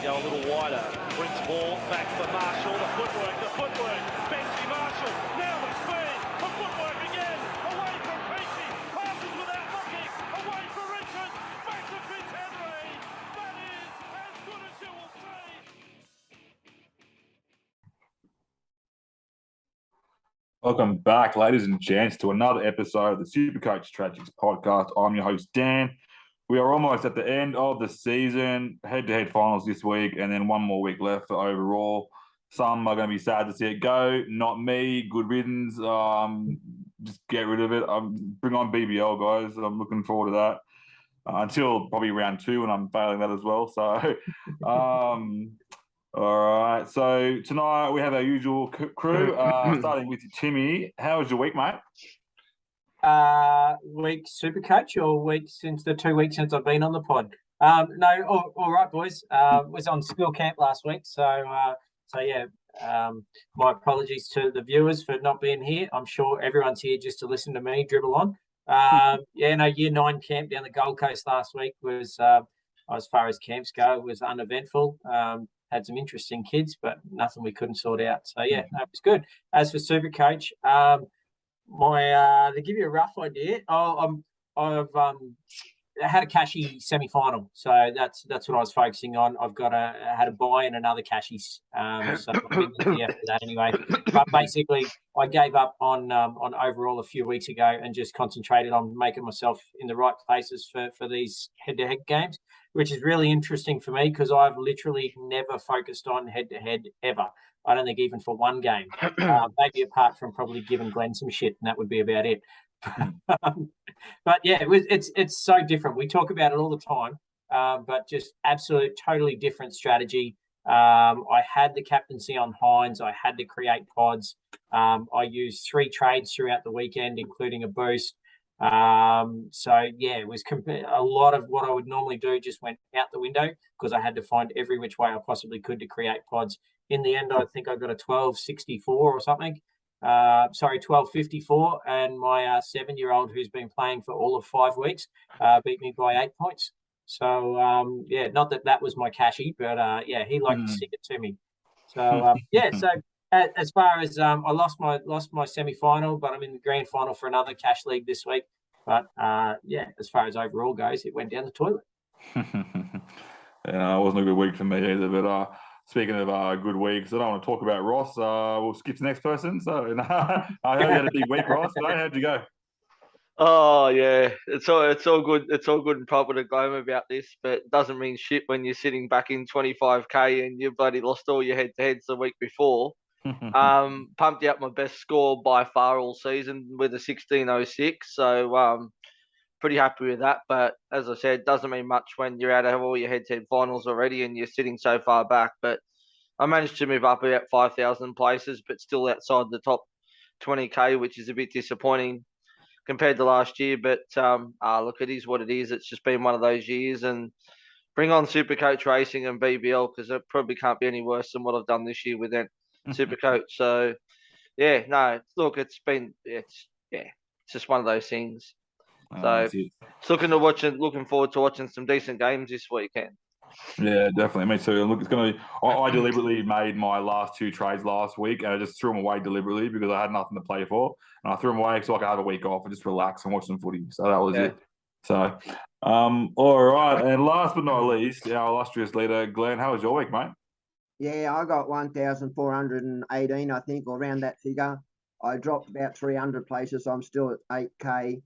go a little wider. Brings ball back for Marshall. The footwork. Benji Marshall. Now the speed. The footwork again. Away from Peachy. Passes without looking. Away for Richards. Back to Fitzhenry. That is as good as you will see. Welcome back, ladies and gents, to another episode of the SUPERCOACH Tragics podcast. I'm your host, Dan. We are almost at the end of the season, head-to-head finals this week, and then one more week left for overall. Some are going to be sad to see it go. Not me. Good riddance. Just get rid of it. Bring on BBL, guys. I'm looking forward to that until probably round 2, and I'm failing that as well. So, all right. So tonight we have our usual crew, starting with Timmy. How was your week, mate? Week SUPERCOACH or week since the 2 weeks since I've been on the pod? No, all right, boys. Was on school camp last week, so yeah. My apologies to the viewers for not being here. I'm sure everyone's here just to listen to me dribble on. Year 9 camp down the Gold Coast last week was, as far as camps go, was uneventful. Had some interesting kids, but nothing we couldn't sort out. So yeah, that was good. As for SUPERCOACH, to give you a rough idea, I've had a cashy semi-final, so that's what I was focusing on. Had a buy in another cashy, so I'm in the after that anyway. But basically, I gave up on overall a few weeks ago and just concentrated on making myself in the right places for these head-to-head games, which is really interesting for me because I've literally never focused on head-to-head ever. I don't think even for one game, maybe apart from probably giving Glenn some shit, and that would be about it. But yeah, it's so different. We talk about it all the time, but just absolute, totally different strategy. I had the captaincy on Hines. I had to create pods. I used 3 trades throughout the weekend, including a boost. So yeah, it was a lot of what I would normally do just went out the window because I had to find every which way I possibly could to create pods. In the end, I think I got a 1264 or something. 1254, and my 7-year-old who's been playing for all of 5 weeks beat me by 8 points. So yeah, not that was my cashy, but yeah, he liked to stick it to me. So yeah, so as far as I lost my semi-final, but I'm in the grand final for another cash league this week. But yeah, as far as overall goes, it went down the toilet. Yeah, it wasn't a good week for me either. But speaking of good weeks, I don't want to talk about Ross. We'll skip to the next person. So I heard you had a big week, Ross. How'd you go? Oh yeah, it's all good. It's all good and proper to gloat about this, but it doesn't mean shit when you're sitting back in 25k and you bloody lost all your head-to-heads the week before. Pumped out my best score by far all season with a 1606. So pretty happy with that. But as I said, it doesn't mean much when you're out of all your head-to-head finals already and you're sitting so far back. But I managed to move up about 5,000 places, but still outside the top 20k, which is a bit disappointing compared to last year. But look, it is what it is. It's just been one of those years, and bring on SUPERCOACH Racing and BBL because it probably can't be any worse than what I've done this year without SUPERCOACH. So yeah, no, look, it's just one of those things. So it's looking forward to watching some decent games this weekend. Yeah, definitely. Me too. Look, it's going to be. I deliberately made my last 2 trades last week, and I just threw them away deliberately because I had nothing to play for, and I threw them away so I could have a week off and just relax and watch some footy. So that was it. So, all right. And last but not least, our illustrious leader, Glenn. How was your week, mate? Yeah, I got 1,418, I think, or around that figure. I dropped about 300 places, so I'm still at 8k.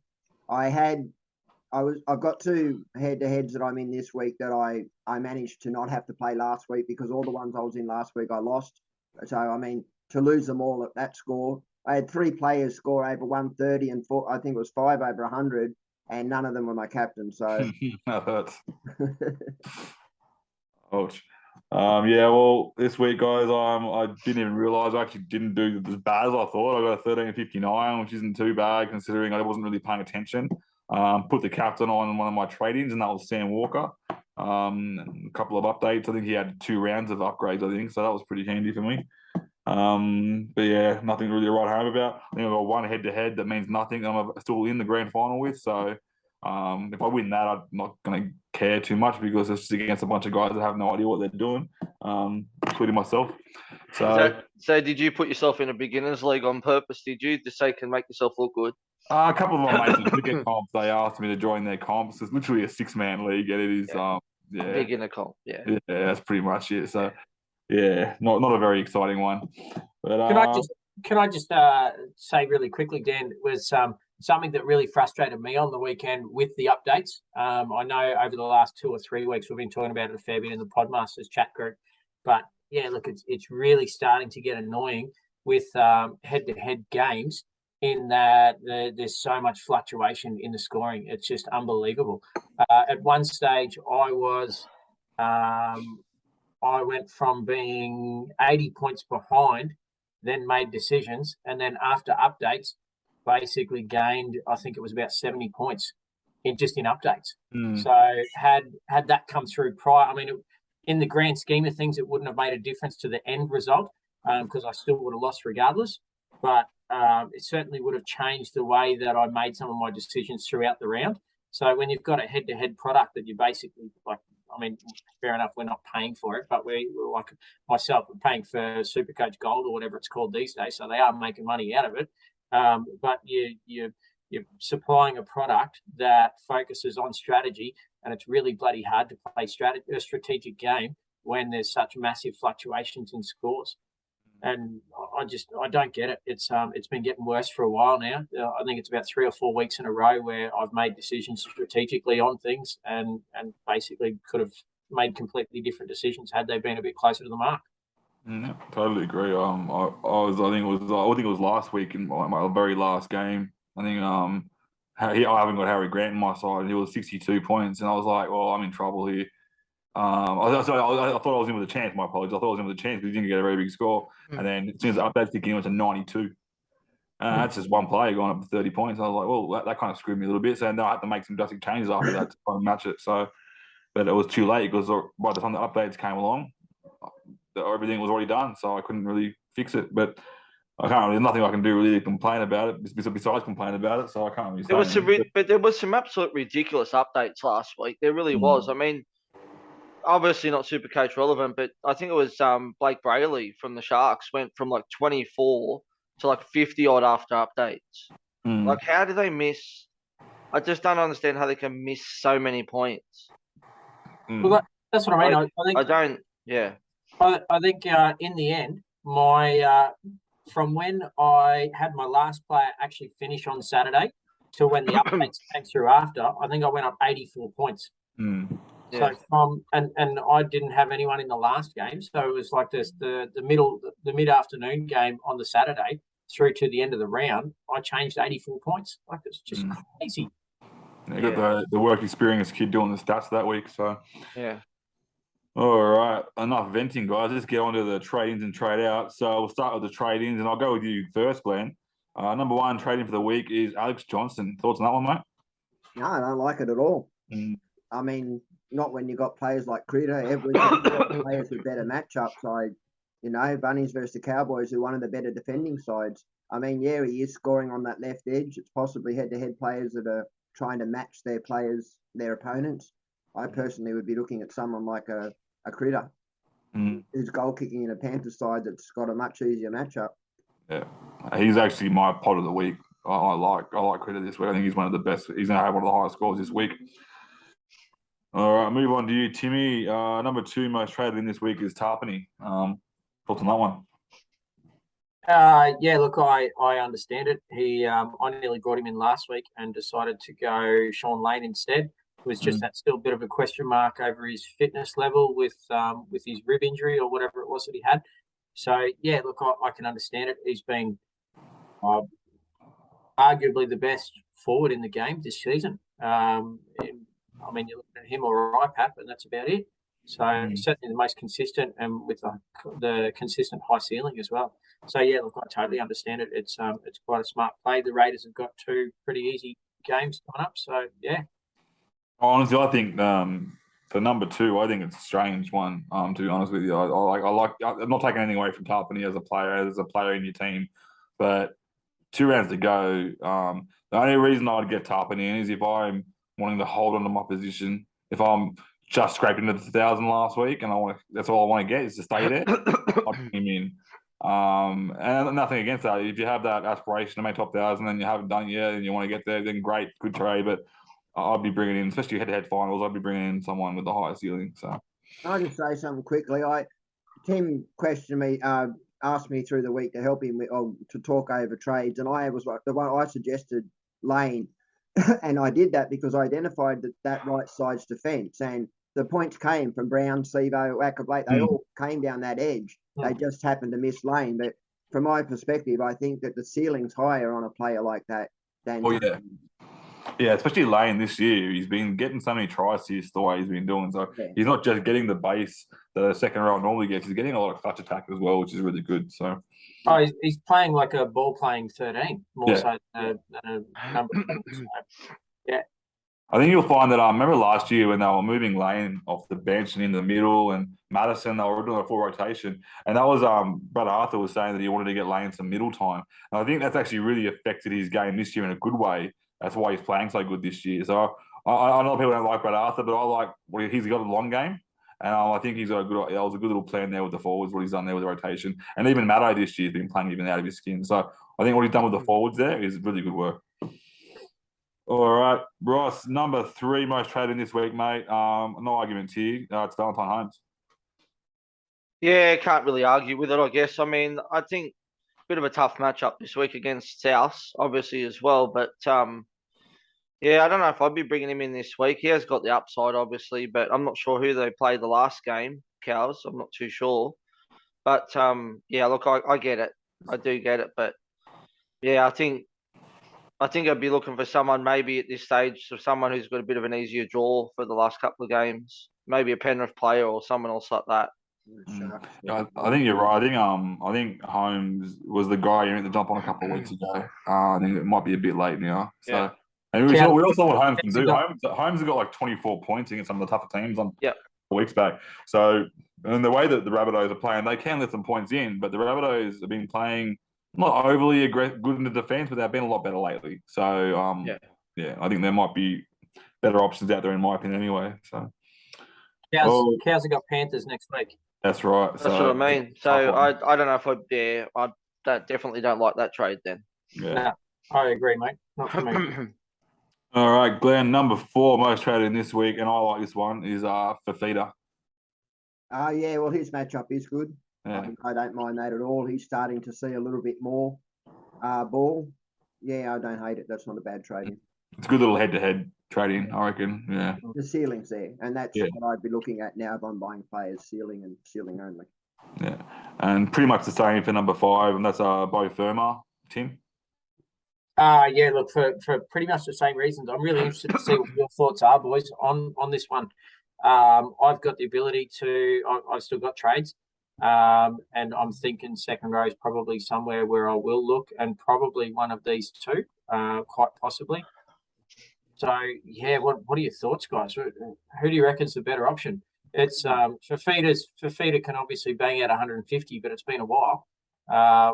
I've got 2 head-to-heads that I'm in this week that I managed to not have to play last week because all the ones I was in last week I lost. So I mean, to lose them all at that score, I had 3 players score over 130 and 4, I think it was 5 over 100, and none of them were my captain. So that hurts. Ouch. Yeah, well, this week, guys, I didn't even realise I actually didn't do as bad as I thought. I got a 1359, which isn't too bad considering I wasn't really paying attention. Put the captain on one of my trade-ins, and that was Sam Walker. A couple of updates. I think he had 2 rounds of upgrades, I think, so that was pretty handy for me. But yeah, nothing really to write home about. I think I've got 1 head-to-head that means nothing. I'm still in the grand final with, so If I win that, I'm not going to care too much because it's just against a bunch of guys that have no idea what they're doing, including myself. So did you put yourself in a beginners league on purpose? Did you just say can make yourself look good? A couple of my mates in cricket comps, they asked me to join their comps. It's literally a 6-man league, and it is, A beginner comp. Yeah, that's pretty much it. So, yeah, not a very exciting one. But Can I just say really quickly, Dan, it was something that really frustrated me on the weekend with the updates. I know over the last 2 or 3 weeks we've been talking about it a fair bit in the Podmasters chat group, but yeah, look, it's really starting to get annoying with head-to-head games in that there's so much fluctuation in the scoring. It's just unbelievable. At one stage, I went from being 80 points behind, then made decisions, and then after updates, basically gained, I think it was about 70 points in updates. So had that come through prior, I mean, in the grand scheme of things, it wouldn't have made a difference to the end result because I still would have lost regardless. But it certainly would have changed the way that I made some of my decisions throughout the round. So when you've got a head-to-head product that you basically like, I mean, fair enough, we're not paying for it, but we're like myself, I'm paying for SuperCoach Gold or whatever it's called these days, so they are making money out of it. But you're supplying a product that focuses on strategy, and it's really bloody hard to play a strategic game when there's such massive fluctuations in scores. And I don't get it. It's been getting worse for a while now. I think it's about 3 or 4 weeks in a row where I've made decisions strategically on things and basically could have made completely different decisions had they been a bit closer to the mark. Yeah, totally agree. I think it was last week in my very last game. I think I haven't got Harry Grant on my side, and he was 62 points, and I was like, well, I'm in trouble here. I thought I was in with a chance. My apologies. I thought I was in with a chance because he didn't get a very big score. And then as soon as the updates kicked in, it went to 92. That's just one player going up to 30 points. I was like, well, that kind of screwed me a little bit. So now I had to make some drastic changes after that to try and match it. So, but it was too late because by the time the updates came along, everything was already done. So I couldn't really fix it. But there's nothing I can do really to complain about it besides complain about it. So I can't really say but there was some absolute ridiculous updates last week. There really was. I mean, obviously not SuperCoach relevant, but I think it was Blake Brayley from the Sharks went from like 24 to like 50 odd after updates. Like, how do they miss? I just don't understand how they can miss so many points. Well, that's what I mean. I think I don't. Yeah. I think in the end, my from when I had my last player actually finish on Saturday to when the updates came through after, I think I went up 84 points. So and I didn't have anyone in the last game, so it was like this the mid-afternoon game on the Saturday through to the end of the round. I changed 84 points. Like, it's just crazy. You got the work experience kid doing the stats that week. So yeah. All right, enough venting, guys. Let's get on to the trade-ins and trade-outs. So we'll start with the trade-ins, and I'll go with you first, Glenn. Number one trade-in for the week is Alex Johnson. Thoughts on that one, mate? No, I don't like it at all. I mean, not when you got players like Critter, Everett, players with better matchups. Bunnies versus the Cowboys are one of the better defending sides. I mean, yeah, he is scoring on that left edge. It's possibly head-to-head players that are trying to match their opponents. I personally would be looking at someone like a Critter who's goal kicking in a Panthers side that's got a much easier matchup. Yeah, he's actually my pod of the week. I like Critter this week. I think he's one of the best. He's going to have one of the highest scores this week. All right, move on to you, Timmy. Number two most traded in this week is Tarpany. Thoughts on that one? Yeah, look, I understand it. I nearly brought him in last week and decided to go Sean Lane instead. It was just that still bit of a question mark over his fitness level with his rib injury or whatever it was that he had. So yeah, look, I can understand it. He's been arguably the best forward in the game this season. I mean, you're looking at him or IPAP, and that's about it. So certainly the most consistent and with the consistent high ceiling as well. So yeah, look, I totally understand it. It's quite a smart play. The Raiders have got 2 pretty easy games coming up. So yeah. Honestly, I think for number two, I think it's a strange one. To be honest with you, I'm not taking anything away from Tarpany as a player in your team, but 2 rounds to go. The only reason I'd get Tarpany in is if I'm wanting to hold on to my position. If I'm just scraping into the 1,000 last week and that's all I want to get is to stay there, I'll bring him in. And nothing against that. If you have that aspiration to make top 1,000 and you haven't done it yet and you want to get there, then great, good trade. But I'd be bringing in, especially head-to-head finals, I'd be bringing in someone with the higher ceiling. So I'll just say something quickly. Tim questioned me, asked me through the week to help him to talk over trades, and I was like the one I suggested Lane, and I did that because I identified that right side's defence, and the points came from Brown, Sevo, Blake. They all came down that edge. They just happened to miss Lane. But from my perspective, I think that the ceiling's higher on a player like that than. Oh, yeah. Yeah, especially Lane this year. He's been getting so many tries the way he's been doing. So he's not just getting the base the second row normally gets. He's getting a lot of clutch attack as well, which is really good. So he's playing like a ball-playing 13, more so than a number. So, yeah. I think you'll find that remember last year when they were moving Lane off the bench and in the middle, and Madison, they were doing a full rotation, and that was Brad Arthur was saying that he wanted to get Lane some middle time, and I think that's actually really affected his game this year in a good way. That's why he's playing so good this year. So I know people don't like Brad Arthur, but I like he's got a long game, and I think he's got a good. It was a good little plan there with the forwards. What he's done there with the rotation, and even Maddo this year has been playing even out of his skin. So I think what he's done with the forwards there is really good work. All right, Ross, number 3 most traded this week, mate. No argument here. It's Valentine Holmes. Yeah, can't really argue with it, I guess. I mean, I think a bit of a tough matchup this week against South, obviously, as well. But, yeah, I don't know if I'd be bringing him in this week. He has got the upside, obviously, but I'm not sure who they played the last game, Cows. I'm not too sure. But, yeah, look, I get it. I do get it. But, yeah, I think I'd be looking for someone maybe at this stage, so someone who's got a bit of an easier draw for the last couple of games, maybe a Penrith player or someone else like that. I think you're right. I think Holmes was the guy you had to jump on a couple of weeks ago. I think it might be a bit late now. So, yeah. And we all saw what Holmes can do. Holmes has got like 24 points against some of the tougher teams on weeks back. So, and the way that the Rabbitohs are playing, they can let some points in, but the Rabbitohs have been playing not overly good in the defence, but they've been a lot better lately. So, I think there might be better options out there, in my opinion, anyway. So, Cows have got Panthers next week. That's right. That's what I mean. So, I don't know if I definitely don't like that trade then. Yeah. No, I agree, mate. Not for me. All right, Glenn, number 4 most traded in this week, and I like this one, is Fafita. Yeah, well, his matchup is good. Yeah. I don't mind that at all. He's starting to see a little bit more ball. Yeah, I don't hate it. That's not a bad trade. It's a good little head-to-head trading, I reckon. Yeah. The ceiling's there, and that's what I'd be looking at now if I'm buying players, ceiling and ceiling only. Yeah, and pretty much the same for number 5, and that's Bo Firma, Tim. Yeah, look, for pretty much the same reasons. I'm really interested to see what your thoughts are, boys, on this one. I've got the ability to. I've still got trades. And I'm thinking second row is probably somewhere where I will look, and probably one of these 2, quite possibly. So, yeah, what are your thoughts, guys? Who do you reckon is the better option? It's Fafita can obviously bang out 150, but it's been a while.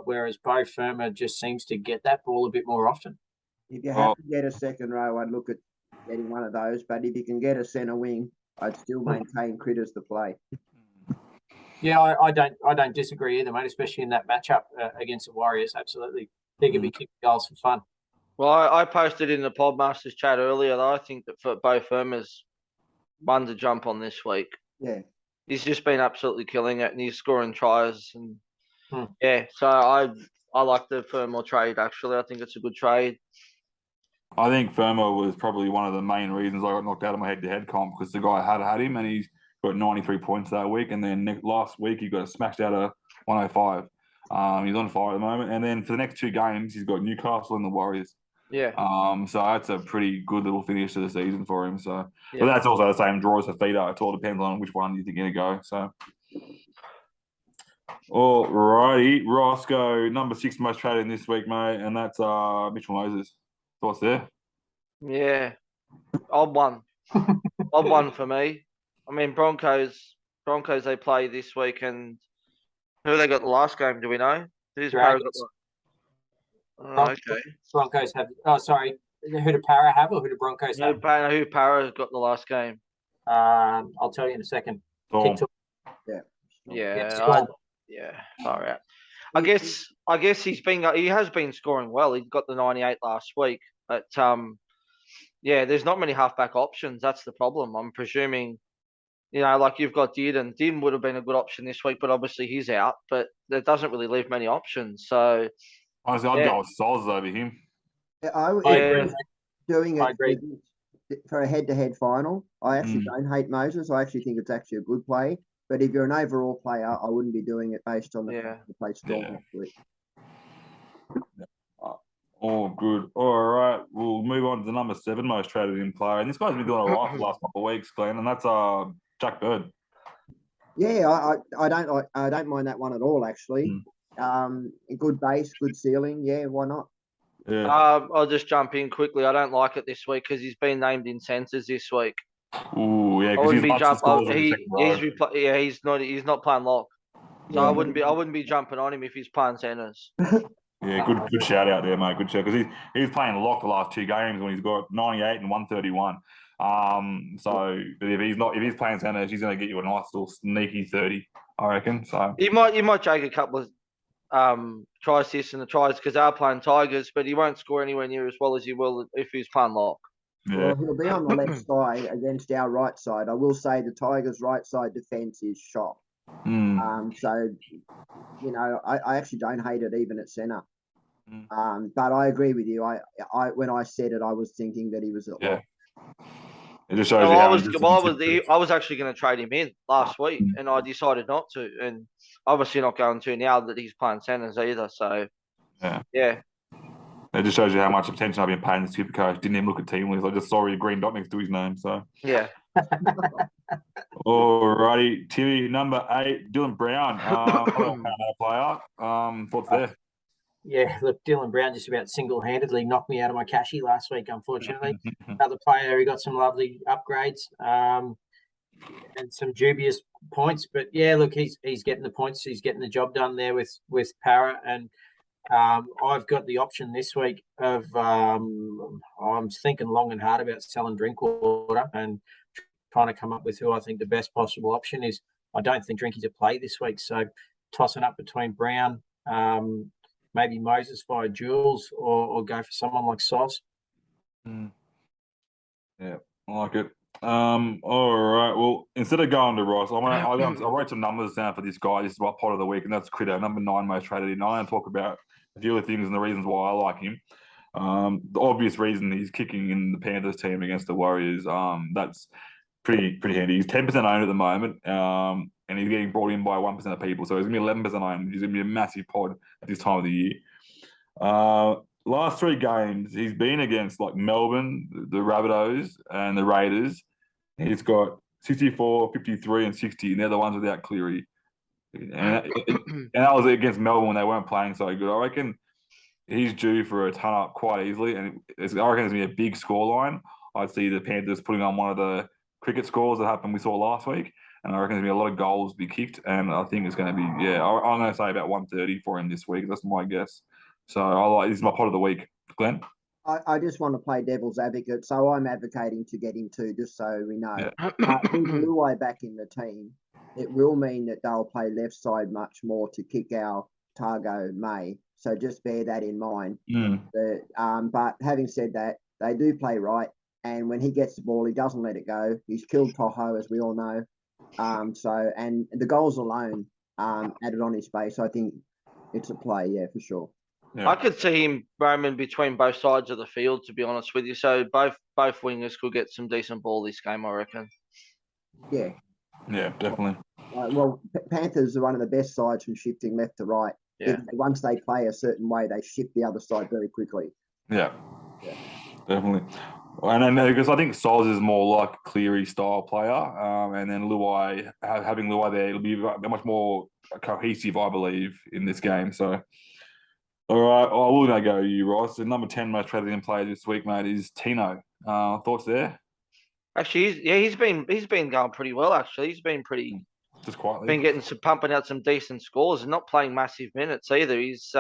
Whereas Bo Firma just seems to get that ball a bit more often. If you have to get a second row, I'd look at getting one of those. But if you can get a centre wing, I'd still maintain Critters to play. Yeah, I don't disagree either, mate. Especially in that matchup against the Warriors. Absolutely, they could be kicking goals for fun. Well, I posted in the Podmasters chat earlier that I think that for Bo Firma's one to jump on this week. Yeah, he's just been absolutely killing it, and he's scoring tries. And so I like the Firma trade. Actually, I think it's a good trade. I think Firma was probably one of the main reasons I got knocked out of my head-to-head comp, because the guy had him, and he's got 93 points that week, and then last week he got smashed out of 105. He's on fire at the moment, and then for the next 2 games he's got Newcastle and the Warriors. Yeah. So that's a pretty good little finish to the season for him. So, but that's also the same draw as Fafita. It all depends on which one you think you're gonna go. So, all righty, Roscoe, number 6 most traded in this week, mate, and that's Mitchell Moses. Thoughts there? Yeah, odd one for me. I mean, Broncos they play this week, and who they got the last game? Do we know? Who's Parrot got? Okay. Broncos have. Oh, sorry. Who do Para have or who do Broncos have? Who Para got the last game? I'll tell you in a second. Storm. Storm. Far out. I guess he has been scoring well. He got the 98 last week, but there's not many halfback options. That's the problem. I'm presuming, like you've got Dearden. Dearden would have been a good option this week, but obviously he's out. But that doesn't really leave many options. So Honestly, I'd go with Soz over him. I agree. Doing I it agree. for a head-to-head final. I actually don't hate Moses. I actually think it's actually a good play. But if you're an overall player, I wouldn't be doing it based on the fact to play Storm next week. All good. All right, we'll move on to the number 7 most traded in player, and this guy's been doing all right for the last couple of weeks, Glenn, and that's Jack Bird. Yeah, I don't mind that one at all. Actually, good base, good ceiling. Yeah, why not? Yeah. I'll just jump in quickly. I don't like it this week because he's been named in centres this week. Ooh, yeah, I because wouldn't he's be jumping. He's He's not playing lock. So Yeah. I wouldn't be jumping on him if he's playing centres. Yeah, good shout out there, mate. Good shout, because he's playing lock the last 2 games when he's got 98 and 131. So but if he's playing centres, he's going to get you a nice little sneaky 30, I reckon. So You might take a couple of try assists and the tries because they are playing Tigers, but he won't score anywhere near as well as he will if he's playing lock. yeah, Well, he'll be on the left side against our right side. I will say the Tigers' right side defence is shot. So, I actually don't hate it even at centre. But I agree with you. I when I said it, I was thinking that he was at lock. It just shows you how I was actually going to trade him in last week, and I decided not to, and obviously not going to now that he's playing centres either. So yeah. It just shows you how much attention I've been paying the Supercoach. Didn't even look at team list. I just saw a green dot next to his name. So yeah. Alrighty, Timmy, number 8, Dylan Brown. Player. Thoughts there? Yeah, look, Dylan Brown just about single-handedly knocked me out of my cashy last week, unfortunately. Another player who got some lovely upgrades and some dubious points. But, yeah, look, he's getting the points. He's getting the job done there with Para. And I've got the option this week of I'm thinking long and hard about selling Drinkwater and trying to come up with who I think the best possible option is. I don't think Drinky's a play this week. So tossing up between Brown, maybe Moses via Jules or go for someone like Sauce. Yeah, I like it. All right. Well, instead of going to Ross, I wrote some numbers down for this guy. This is my pot of the week, and that's Critter, number 9 most traded in. I want to talk about a few of the things and the reasons why I like him. The obvious reason he's kicking in the Panthers team against the Warriors. That's pretty handy. He's 10% owned at the moment, and he's getting brought in by 1% of people. So he's going to be 11% owned, which is going to be a massive pod at this time of the year. Last 3 games, he's been against like Melbourne, the Rabbitohs, and the Raiders. He's got 64, 53, and 60, and they're the ones without Cleary. And that was against Melbourne when they weren't playing so good. I reckon he's due for a ton up quite easily, and I reckon there's going to be a big scoreline. I'd see the Panthers putting on one of the cricket scores that we saw last week, and I reckon there's going to be a lot of goals be kicked, and I think it's going to be, I'm going to say about 130 for him this week. That's my guess. So this is my pot of the week. Glenn? I just want to play devil's advocate, so I'm advocating to get him too, just so we know. With Luai back in the team, it will mean that they'll play left side much more to kick our Targo May. So just bear that in mind. But having said that, they do play right, and when he gets the ball, he doesn't let it go. He's killed Toho, as we all know. And the goals alone added on his space, I think it's a play, yeah, for sure. Yeah. I could see him roaming between both sides of the field, to be honest with you. So both wingers could get some decent ball this game, I reckon. Yeah. Yeah, definitely. Panthers are one of the best sides from shifting left to right. Yeah. Once they play a certain way, they shift the other side very quickly. Yeah. Definitely. And because I think Soz is more like Cleary style player, and then Luai, having Luai there, it'll be much more cohesive, I believe, in this game. So. All right, I will now go to you, Ross. The number 10 most traded in player this week, mate, is Tino. Thoughts there? Actually, he's been going pretty well. Actually, he's been pretty just quietly been pumping out some decent scores and not playing massive minutes either. He's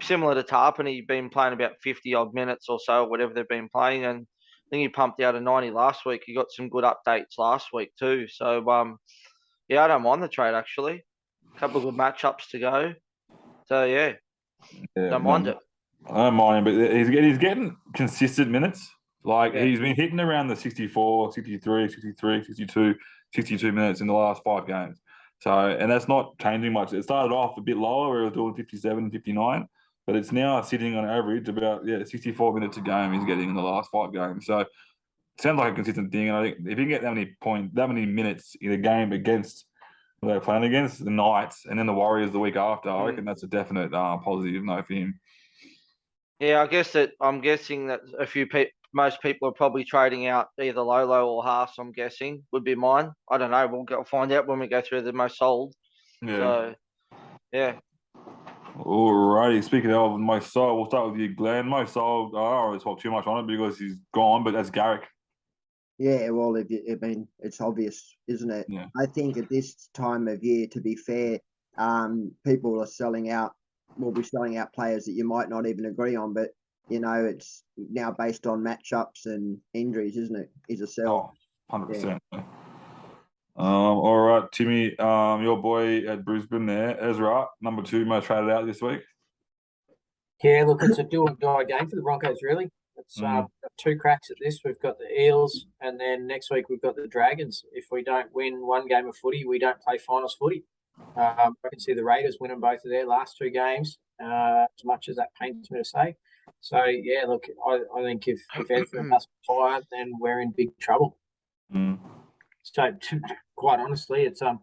similar to Tarpany, been playing about 50 odd minutes or so, whatever they've been playing, and I think he pumped out a 90 last week. He got some good updates last week too. So yeah, I don't mind the trade actually. A couple of good matchups to go. So yeah, don't mind it. I don't mind him, but he's getting consistent minutes. Like Yeah. he's been hitting around the 64, 63, 63, 62, 62 minutes in the last 5 games. So, and that's not changing much. It started off a bit lower where it was doing 57, 59, but it's now sitting on average about 64 minutes a game he's getting in the last 5 games. So it sounds like a consistent thing. And I think if you can get that many minutes in a game against who they're playing against, the Knights and then the Warriors the week after, I reckon that's a definite positive note for him. Yeah, I'm guessing that most people are probably trading out either Lolo or Haas. I'm guessing would be mine. I don't know. We'll find out when we go through the most sold. Yeah. So yeah. Alrighty. Speaking of most sold, we'll start with you, Glenn. Most sold. I don't really talk too much on it because he's gone, but that's Garrick. Yeah, well, I mean, it's obvious, isn't it? Yeah. I think at this time of year, to be fair, people are selling out. Will be selling out players that you might not even agree on, but it's now based on matchups and injuries, isn't it? Is a sell. 100%. All right, Timmy, your boy at Brisbane there, Ezra, number 2 most traded out this week. Yeah, look, it's a do or die game for the Broncos, really. It's got 2 cracks at this. We've got the Eels, and then next week we've got the Dragons. If we don't win one game of footy, we don't play finals footy. I can see the Raiders winning both of their last 2 games, as much as that pains me to say. So, yeah, look, I think if Ezra doesn't fire, then we're in big trouble. So, quite honestly, it's look,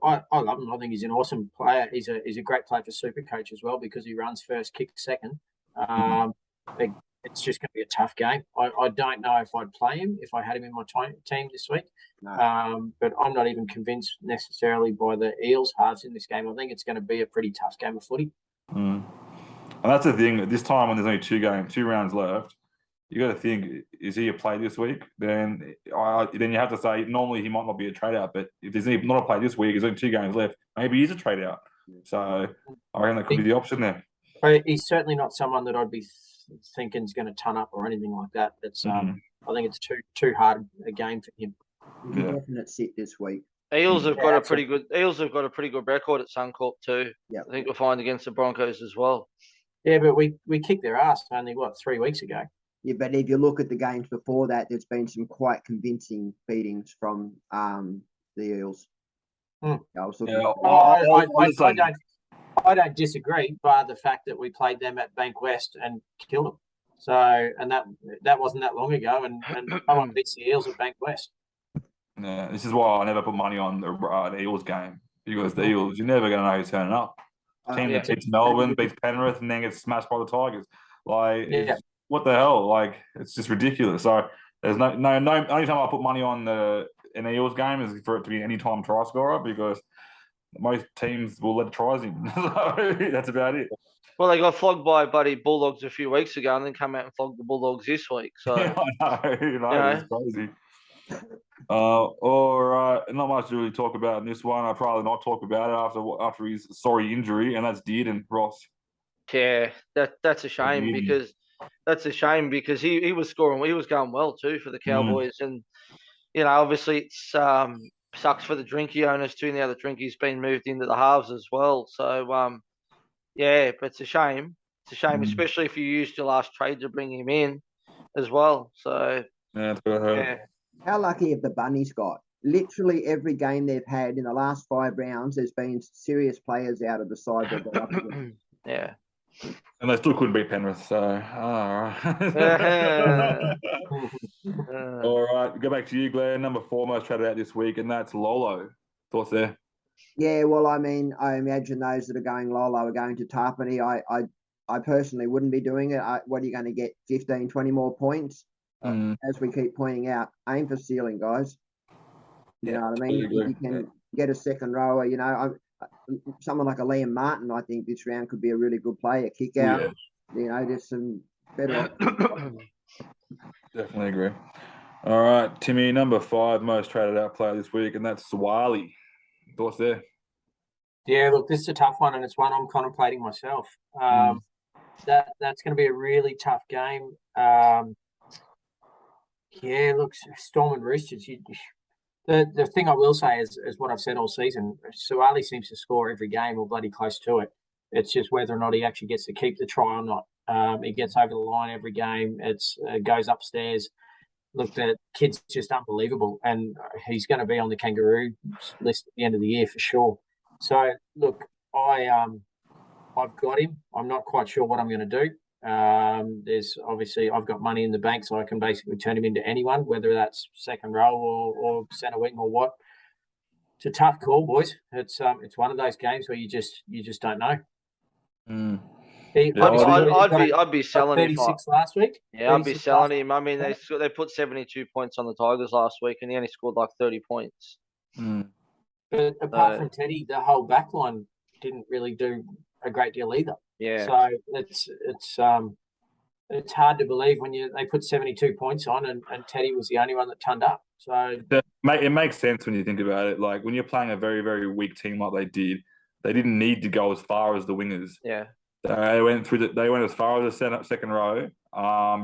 I love him. I think he's an awesome player. He's a great player for SUPERCOACH as well because he runs first, kicks second. It's just going to be a tough game. I don't know if I'd play him if I had him in my team this week. No. But I'm not even convinced necessarily by the Eels halves in this game. I think it's going to be a pretty tough game of footy. And that's the thing. This time when there's only 2 rounds left, you got to think: is he a play this week? Then you have to say normally he might not be a trade out, but if there's not a play this week, there's only 2 games left. Maybe he's a trade out. So I reckon that could be the option there. He's certainly not someone that I'd be thinking is going to ton up or anything like that. It's I think it's too hard a game for him. He's a definite sit this week. Eels have got a pretty good record at Suncorp too. Yeah, I think we'll find against the Broncos as well. Yeah, but we kicked their ass only 3 weeks ago. Yeah, but if you look at the games before that, there's been some quite convincing beatings from the Eels. I was looking. I don't disagree, bar the fact that we played them at Bank West and killed them. So, and that wasn't that long ago, and no one beats the Eels at Bank West. Yeah, this is why I never put money on the Eels game because the Eels, you're never going to know who's turning up. Team that beats Melbourne, beats Penrith, and then gets smashed by the Tigers. What the hell? Like, it's just ridiculous. So there's no. Only time I put money on an Eels game is for it to be an anytime try scorer because most teams will let tries in. So that's about it. Well, they got flogged by Buddy Bulldogs a few weeks ago, and then come out and flogged the Bulldogs this week. So yeah, I know. It's crazy. All right, not much to really talk about in this one. I'd probably not talk about it after his sorry injury, and that's Dearden Ross. Yeah, that's a shame because he was scoring. He was going well too for the Cowboys, and obviously it's sucks for the Drinky owners too. Now the Drinky's been moved into the halves as well. So yeah, but it's a shame. It's a shame, especially if you used your last trade to bring him in as well. So yeah, yeah. How lucky have the Bunnies got? Literally every game they've had in the last 5 rounds, there's been serious players out of the side that they're up against. Yeah. And they still couldn't beat Penrith, so all right. Go back to you, Glenn. Number 4 most traded out this week, and that's Lolo. Thoughts there? Yeah, well, I mean, I imagine those that are going Lolo are going to Tarpany. I personally wouldn't be doing it. What are you going to get? 15, 20 more points? As we keep pointing out, aim for ceiling, guys. You know what I mean? If you can get a second rower, someone like a Liam Martin, I think this round could be a really good play, a kick out. Yeah. There's some better options. Definitely agree. All right, Timmy, number 5 most traded out player this week, and that's Swali. Thoughts there? Yeah, look, this is a tough one, and it's one I'm contemplating myself. That's going to be a really tough game. Yeah, look, Storm and Roosters. The thing I will say is what I've said all season. Suwali seems to score every game or bloody close to it. It's just whether or not he actually gets to keep the try or not. He gets over the line every game. It's goes upstairs. Look, the kid's just unbelievable, and he's going to be on the Kangaroo list at the end of the year for sure. So, look, I've got him. I'm not quite sure what I'm going to do. There's obviously I've got money in the bank, so I can basically turn him into anyone, whether that's second row or centre wing or what. It's a tough call, boys. It's one of those games where you just don't know. I'd be selling him. 36 last week. Yeah, I'd be selling him. I mean, they put 72 points on the Tigers last week, and he only scored like 30 points. But apart from Teddy, the whole back line didn't really do a great deal either. Yeah. So it's hard to believe when they put 72 points on and Teddy was the only one that turned up. So it makes sense when you think about it. Like when you're playing a very, very weak team like they didn't need to go as far as the wingers. Yeah. They went as far as the second row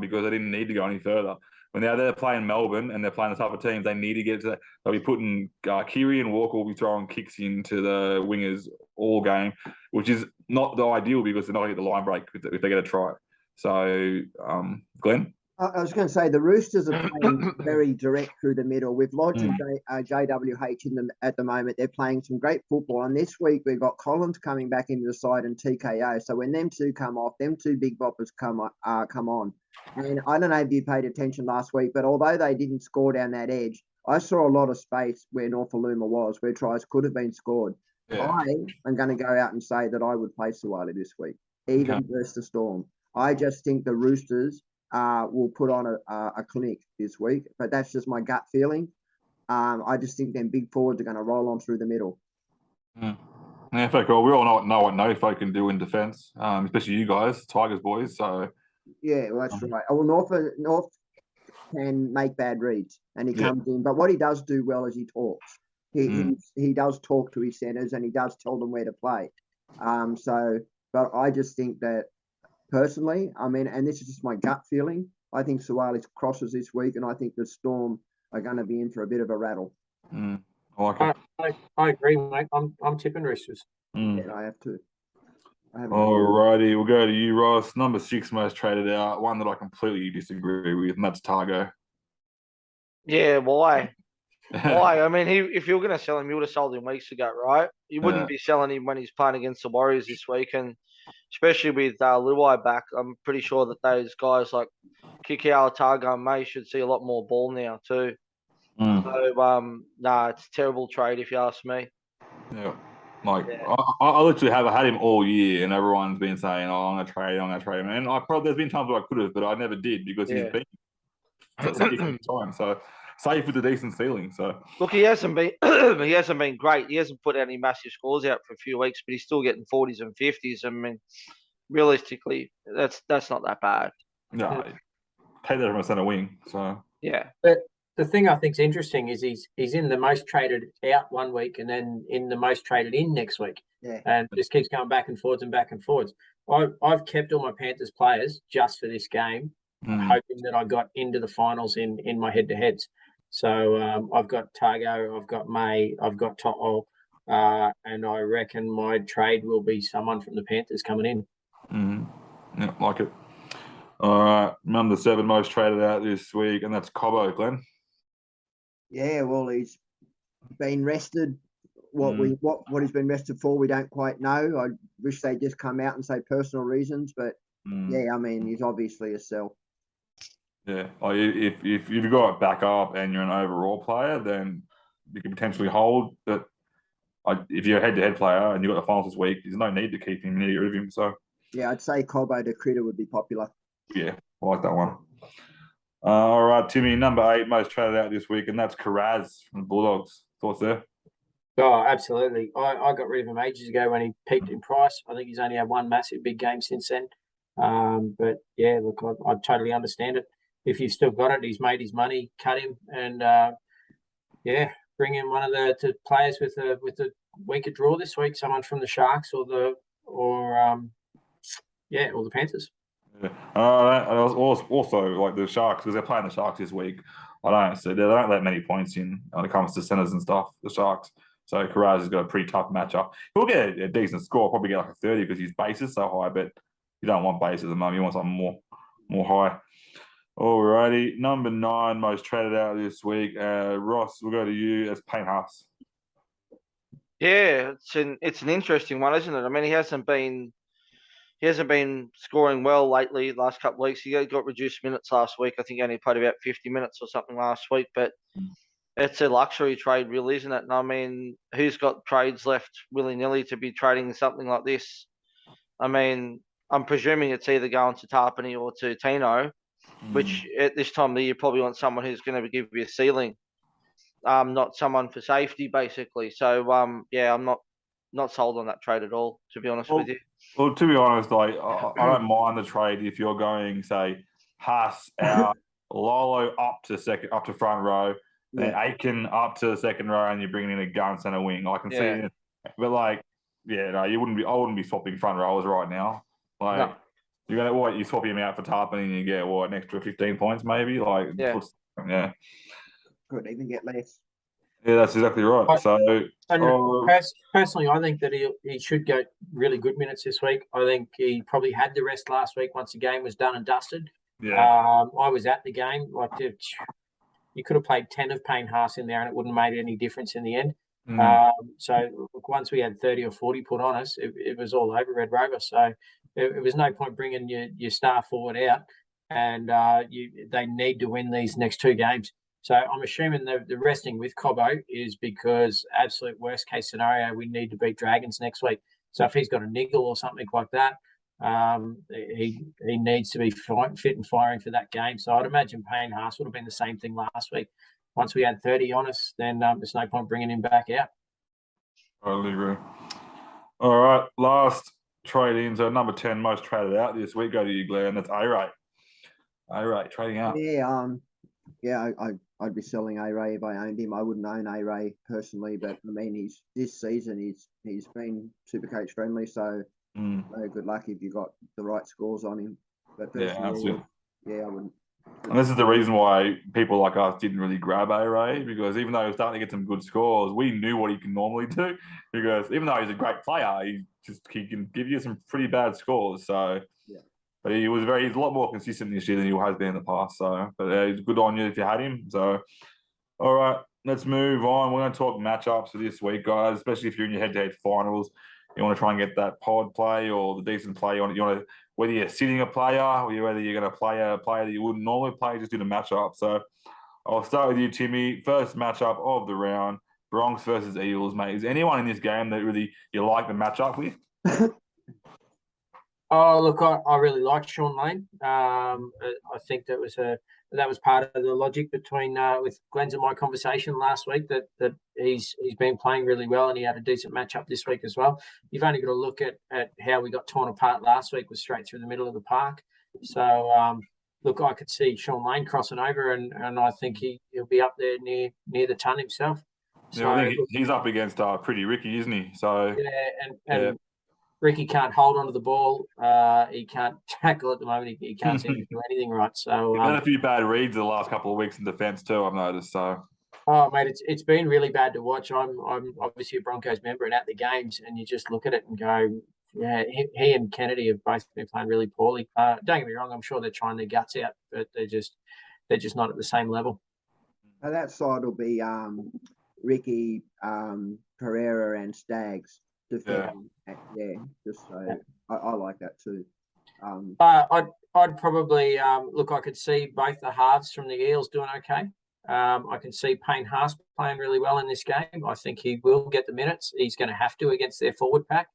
because they didn't need to go any further. When they're playing Melbourne and they're playing the type of teams, they need to get to that. They'll be putting Kiri and Walker will be throwing kicks into the wingers all game, which is not the ideal because they're not going to get the line break if they get a try. So, Glenn? I was going to say the Roosters are playing very direct through the middle. With Lodge and JWH in them at the moment, they're playing some great football. And this week we've got Collins coming back into the side and TKO. So when them two come off, them two big boppers come on. And I don't know if you paid attention last week, but although they didn't score down that edge, I saw a lot of space where Norfoluma was, where tries could have been scored. Yeah. I am going to go out and say that I would play Suwali this week, even versus the Storm. I just think the Roosters will put on a clinic this week, but that's just my gut feeling. I just think them big forwards are going to roll on through the middle. Yeah, fair call. We all know what Nofo can do in defence, especially you guys, Tigers boys. So yeah, well, that's right. Well, North can make bad reads, and he comes in. But what he does do well is he talks. He does talk to his centres, and he does tell them where to play. But I just think that personally, I mean, and this is just my gut feeling, I think Suwali crosses this week, and I think the Storm are going to be in for a bit of a rattle. I like it. I agree, mate. I'm tipping Roosters. Yeah, I have to. Alrighty, we'll go to you, Ross. Number 6 most traded out. One that I completely disagree with, and that's Targo. Yeah, why? Why? I mean, if you were going to sell him, you would have sold him weeks ago, right? You wouldn't be selling him when he's playing against the Warriors this week, and especially with Luai back, I'm pretty sure that those guys like Kikau, Targo, and May should see a lot more ball now too. So, it's a terrible trade if you ask me. Yeah. I literally have had him all year, and everyone's been saying, "Oh, I'm going to trade him." And there's been times where I could have, but I never did because he's been safe time. So safe with a decent ceiling. So look, he hasn't been great. He hasn't put any massive scores out for a few weeks, but he's still getting 40s and 50s. I mean, realistically, that's not that bad. No, take that from a centre wing. So yeah. But the thing I think is interesting is he's in the most traded out one week and then in the most traded in next week. Yeah. And just keeps going back and forwards and back and forwards. I've kept all my Panthers players just for this game, hoping that I got into the finals in my head-to-heads. So I've got Targo, I've got May, I've got To'o, and I reckon my trade will be someone from the Panthers coming in. Yeah, like it. All right, number 7 most traded out this week, and that's Cobbo, Glenn. Yeah, well, he's been rested. What he's been rested for, we don't quite know. I wish they'd just come out and say personal reasons, but yeah, I mean, he's obviously a sell. Yeah, if you've got a backup and you're an overall player, then you can potentially hold. But if you're a head-to-head player and you've got the finals this week, there's no need to keep him. You need to get rid of him. So yeah, I'd say Cobbo to Critter would be popular. Yeah, I like that one. All right, Timmy, number 8 most traded out this week, and that's Carraz from the Bulldogs. Thoughts there? Oh, absolutely. I got rid of him ages ago when he peaked in price. I think he's only had one massive big game since then. But yeah, look, I totally understand it. If you've still got it, he's made his money, cut him, and bring in one of the players with the we could draw this week. Someone from the Sharks or the Panthers. Yeah. I was also like the Sharks, because they're playing the Sharks this week. I don't see they don't let many points in when it comes to centers and stuff. The Sharks. So Carraz has got a pretty tough matchup. He'll get a decent score, probably get like a 30 because his base is so high. But you don't want base at the moment. You want something more high. Alrighty, number 9 most traded out this week. Ross, we'll go to you as Payne Haas. Yeah, it's an interesting one, isn't it? I mean, he hasn't been scoring well lately. Last couple of weeks, he got reduced minutes last week. I think he only played about 50 minutes or something last week. But it's a luxury trade, really, isn't it? And I mean, who's got trades left willy-nilly to be trading something like this? I mean, I'm presuming it's either going to Tarpany or to Tino, which at this time of the year probably want someone who's going to give you a ceiling, not someone for safety, basically. So, yeah, I'm not sold on that trade at all, to be honest with you. Well, to be honest, like I don't mind the trade if you're going, say, Haas out, Lolo up to front row, then Aiken up to the second row, and you're bringing in a gun center wing. I can see it, but like, yeah, no, you wouldn't be. I wouldn't be swapping front rowers right now. Like, you're gonna you swap him out for Tarpany and you get an extra 15 points maybe. Like, yeah, Could even get less. Yeah, that's exactly right. Personally, I think that he should get really good minutes this week. I think he probably had the rest last week once the game was done and dusted. Yeah. I was at the game. Like, you could have played 10 of Payne Haas in there and it wouldn't have made any difference in the end. So look, once we had 30 or 40 put on us, it was all over Red Rover. So it was no point bringing your star forward out, and they need to win these next 2 games. So I'm assuming the resting with Cobbo is because absolute worst case scenario, we need to beat Dragons next week. So if he's got a niggle or something like that, he needs to be fit and firing for that game. So I'd imagine Payne Haas would have been the same thing last week. Once we had 30 on us, then there's no point bringing him back out. I totally agree. All right, last trade in. So number 10 most traded out this week. Go to you, Glenn. That's A-Ray. A-Ray trading out. Yeah, I'd be selling A-Ray if I owned him. I wouldn't own A-Ray personally, but I mean, this season he's been Supercoach friendly, so good luck if you got the right scores on him. But personally, I wouldn't. And this is the reason why people like us didn't really grab A-Ray, because even though he was starting to get some good scores, we knew what he can normally do. Because even though he's a great player, he can give you some pretty bad scores. So, but he's a lot more consistent this year than he has been in the past. So, but it's good on you if you had him. So, all right, let's move on. We're going to talk matchups for this week, guys. Especially if you're in your head-to-head finals, you want to try and get that pod play or the decent play on it. You want to, whether you're sitting a player or whether you're going to play a player that you wouldn't normally play, just do the matchup. So I'll start with you, Timmy. First matchup of the round, Bronx versus Eels, mate. Is anyone in this game that really you like the matchup with? Oh, look, I really liked Sean Lane. I think that was part of the logic between with Glenn's and my conversation last week that he's been playing really well and he had a decent matchup this week as well. You've only got to look at how we got torn apart last week, was straight through the middle of the park. So look, I could see Sean Lane crossing over and I think he'll be up there near the ton himself. So, I think he's up against Pretty Ricky, isn't he? So and Ricky can't hold onto the ball. He can't tackle at the moment. He can't seem to do anything right. So he's had a few bad reads the last couple of weeks in defence too, I've noticed. So mate, it's been really bad to watch. I'm obviously a Broncos member and at the games, and you just look at it and go, yeah, he and Kennedy have both been playing really poorly. Don't get me wrong, I'm sure they're trying their guts out, but they're just not at the same level. Now that side will be Ricky, Pereira, and Staggs. Just so I like that too. I'd probably look. I could see both the halves from the Eels doing okay. I can see Payne Haas playing really well in this game. I think he will get the minutes. He's going to have to against their forward pack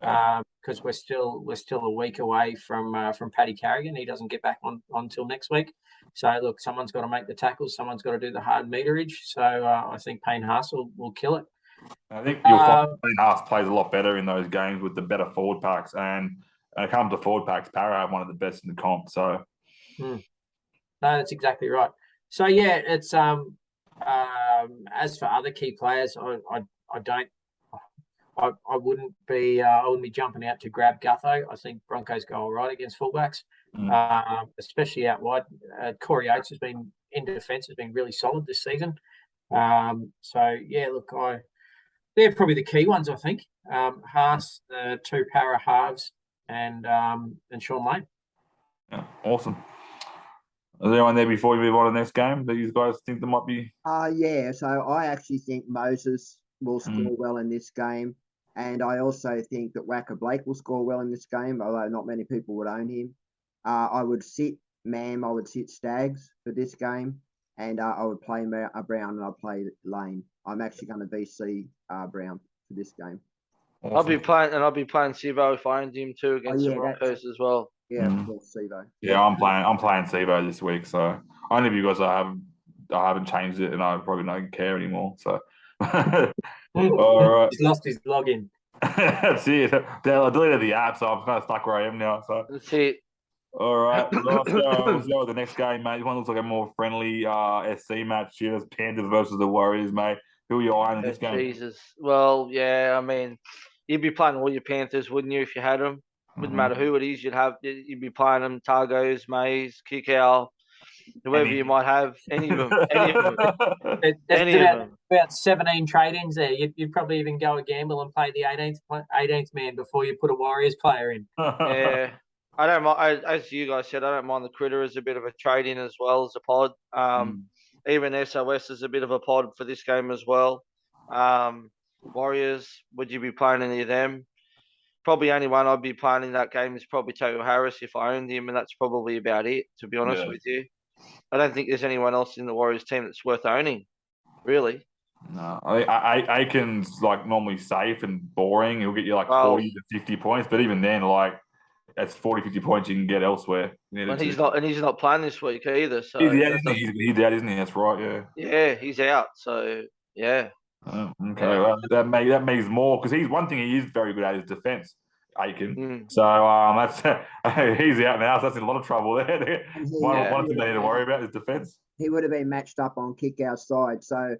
because we're still a week away from Paddy Carrigan. He doesn't get back on until next week. So look, someone's got to make the tackles. Someone's got to do the hard meterage. So I think Payne Haas will kill it. I think you'll find Payne Haas plays a lot better in those games with the better forward packs. And when it comes to forward packs, Para have one of the best in the comp. So, no, that's exactly right. So yeah, it's as for other key players, I don't. I wouldn't be jumping out to grab Gutho. I think Broncos go all right against fullbacks, especially out wide. Corey Oates has been in defence, has been really solid this season. So yeah, look, they're probably the key ones, I think. Haas, the two para halves, and Sean Lane. Yeah, awesome. Is there anyone there before you move on to the next game that you guys think there might be? Yeah, so I actually think Moses will score well in this game. And I also think that Wacker Blake will score well in this game, although not many people would own him. I would sit I would sit Stags for this game. And I would play Brown and I'd play Lane. I'm actually going to VC Brown for this game. Awesome. I'll be playing Sivo if I owned him too against the Broncos as well. Yeah, of course, Sivo. Yeah, I'm playing Sivo this week, so only because I haven't changed it and I probably don't care anymore. So all right. He's lost his login. That's it. I deleted the app, so I'm kind of stuck where I am now. So that's it. All right, let's go with the next game, mate. One looks like a more friendly SC match here. Panthers versus the Warriors, mate. Who are you eyeing in this game? Jesus. Well, yeah, I mean, you'd be playing all your Panthers, wouldn't you, if you had them? Wouldn't matter who it is, you'd be playing them. Targos, Mays, Kickow, whoever you might have, any of them. About 17 trade-ins there. You'd probably even go a gamble and play the 18th man before you put a Warriors player in. Yeah. I don't mind, as you guys said, I don't mind the Critter as a bit of a trade-in as well as a pod. Even SOS is a bit of a pod for this game as well. Warriors, would you be playing any of them? Probably only one I'd be playing in that game is probably Taylor Harris if I owned him, and that's probably about it, to be honest with you. I don't think there's anyone else in the Warriors team that's worth owning, really. No, Aiken's like normally safe and boring. He'll get you like 40 to 50 points, but even then, like that's 40, 50 points you can get elsewhere. And he's not playing this week either. So he's out, isn't he? That's right. Yeah. Yeah, he's out. So yeah. Oh, okay, well, that means more because he's one thing he is very good at is defense, Aiken. So that's he's out now. So that's in a lot of trouble there. One thing they need to worry about is defense. He would have been matched up on Kickout side. So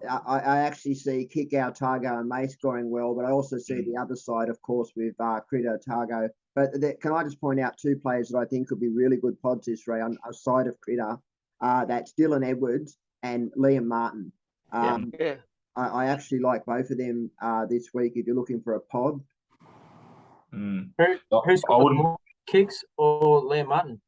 I actually see Kickout, Targo, and May scoring well, but I also see the other side, of course, with Critter, Targo. But can I just point out two players that I think could be really good pods this round aside of Critter? That's Dylan Edwards and Liam Martin. I actually like both of them this week if you're looking for a pod. Who's got more kicks or Liam Martin?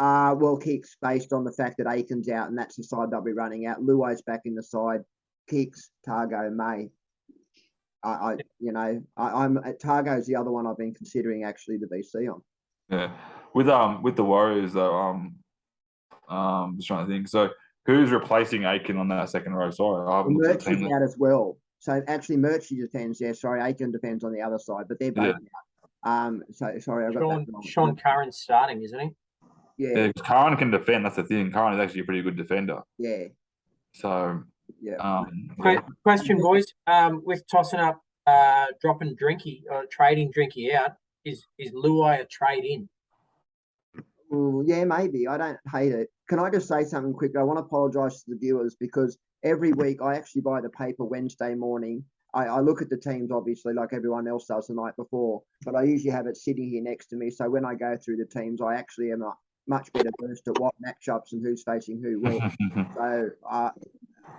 Well, kicks based on the fact that Aiken's out and that's the side they'll be running out. Luai's back in the side. Kicks, Targo, May. I'm Targo's the other one I've been considering actually the VC on. Yeah, with the Warriors though, just trying to think. So who's replacing Aiken on that second row? Sorry, I haven't looked at the team out as well. So actually, Murchie defends. Yeah, sorry, Aiken defends on the other side, but they're both out. So sorry, I got that wrong. Sean Curran's starting, isn't he? Yeah, Curran can defend. That's the thing. Curran is actually a pretty good defender. Yeah. So Question, boys. With tossing up, dropping Drinky or trading Drinky out, is Luai a trade in? Yeah, maybe. I don't hate it. Can I just say something quick? I want to apologise to the viewers because every week I actually buy the paper Wednesday morning. I look at the teams, obviously, like everyone else does the night before, but I usually have it sitting here next to me. So when I go through the teams, I actually am a much better versed at what matchups and who's facing who where. So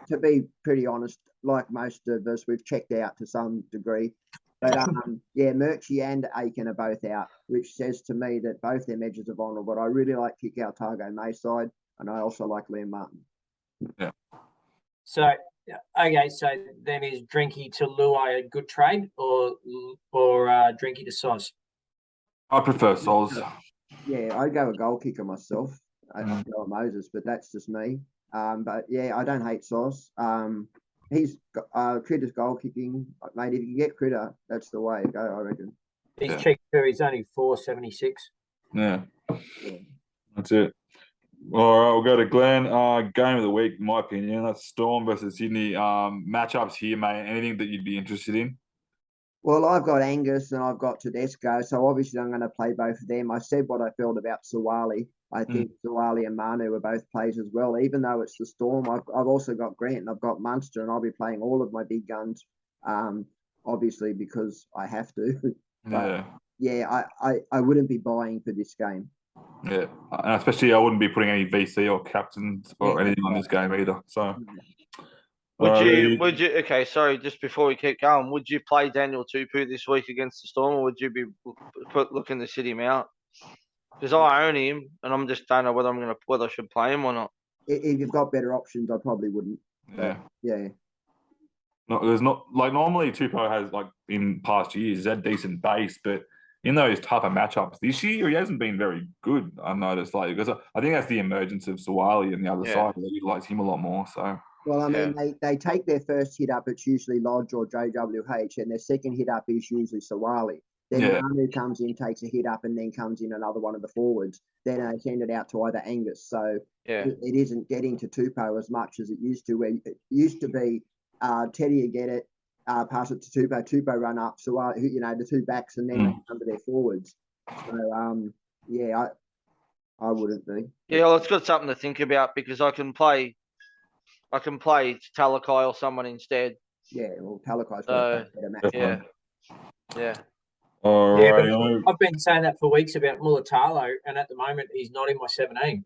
to be pretty honest, like most of us, we've checked out to some degree. But Murchie and Aiken are both out, which says to me that both their edges are vulnerable. But I really like Kickout, Targo, May side, and I also like Liam Martin. Yeah. So then is Drinky to Luai a good trade or Drinky to Soz? I prefer Soz. Yeah, I'd go a goal kicker myself. I'd go a Moses, but that's just me. But yeah, I don't hate Soz. He's Critter's goal kicking, mate. If you can get Critter, that's the way to go, I reckon. He's cheap too. He's only 4.76. Yeah, that's it. All right, we'll go to Glenn. Game of the week, in my opinion, that's Storm versus Sydney. Matchups here, mate. Anything that you'd be interested in? Well, I've got Angus and I've got Tedesco, so obviously I'm going to play both of them. I said what I felt about Sawali. I think Sawali and Manu are both plays as well. Even though it's the Storm, I've also got Grant and I've got Munster, and I'll be playing all of my big guns. obviously, because I have to. But Yeah. I wouldn't be buying for this game. Yeah. And especially I wouldn't be putting any VC or captains or Yeah, anything on this game either. So Would you? Okay, sorry. Just before we keep going, would you play Daniel Tupu this week against the Storm, or would you be looking to sit him out? Because I own him, and I'm just don't know whether I should play him or not. If you've got better options, I probably wouldn't. yeah. Yeah. No, there's not like normally Tupou has like in past years he's had decent base, but in those tougher matchups this year he hasn't been very good. I've noticed like because I think that's the emergence of Sawali on the other side that utilize him a lot more. So Well, I mean, they take their first hit up, it's usually Lodge or JWH, and their second hit up is usually Sawali. Then Manu comes in, takes a hit up, and then comes in another one of the forwards. Then they send it out to either Angus. So it isn't getting to Tupou as much as it used to. Where it used to be Teddy would get it, pass it to Tupou run up, so the two backs, and then they come to their forwards. So I wouldn't be. Yeah, well, it's got something to think about because I can play Talakai or someone instead. Yeah, well, Talakai's got a better match. Yeah. All right. I've been saying that for weeks about Mulatalo, and at the moment he's not in my 17.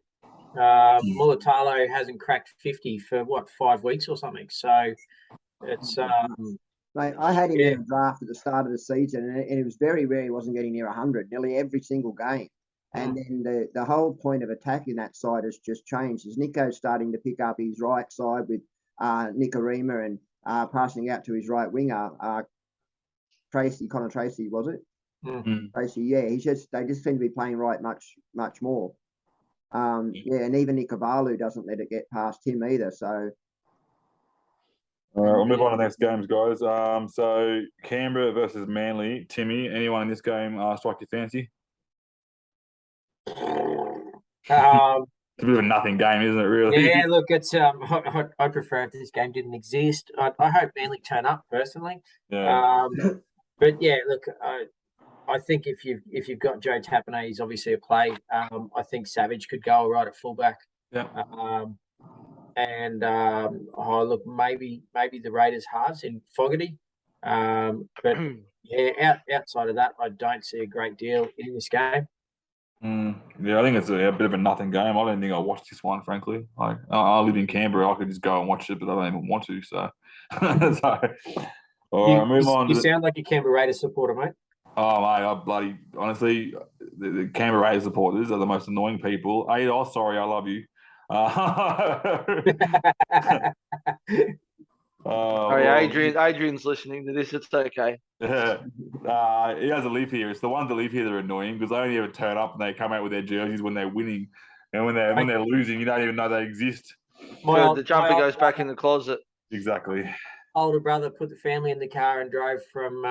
Mulatalo hasn't cracked 50 for 5 weeks or something. So it's Mate, I had him in a draft at the start of the season, and it was very rare he wasn't getting near 100 nearly every single game. And then the whole point of attacking that side has just changed. As Nico's starting to pick up his right side with Nicarima and passing out to his right winger, Connor Tracy, was it? Tracy, yeah. They just seem to be playing right much more. And even Nikavalu doesn't let it get past him either. So. All right, we'll move on to the next games, guys. So Canberra versus Manly. Timmy, anyone in this game strike your fancy? It's a bit of a nothing game, isn't it? Really? Yeah. Look, it's I prefer if this game didn't exist. I hope Manly turn up personally. Yeah. But yeah, look, I think if you've got Joe Tapine, he's obviously a play. I think Savage could go all right at fullback. Yeah. Look, maybe the Raiders halves in Fogarty. But yeah, outside of that, I don't see a great deal in this game. Yeah, I think it's a bit of a nothing game. I don't think I'll watch this one, frankly. Like, I live in Canberra, I could just go and watch it, but I don't even want to. So, all right, move on. You sound like a Canberra Raiders supporter, mate. Oh, mate, honestly, the Canberra Raiders supporters are the most annoying people. Sorry, I love you. Adrian's listening to this. It's okay. Yeah. He doesn't live here. It's the ones that live here that are annoying because they only ever turn up and they come out with their jerseys when they're winning, and when they're losing, you don't even know they exist. The jumper goes back in the closet. Exactly. Older brother put the family in the car and drove from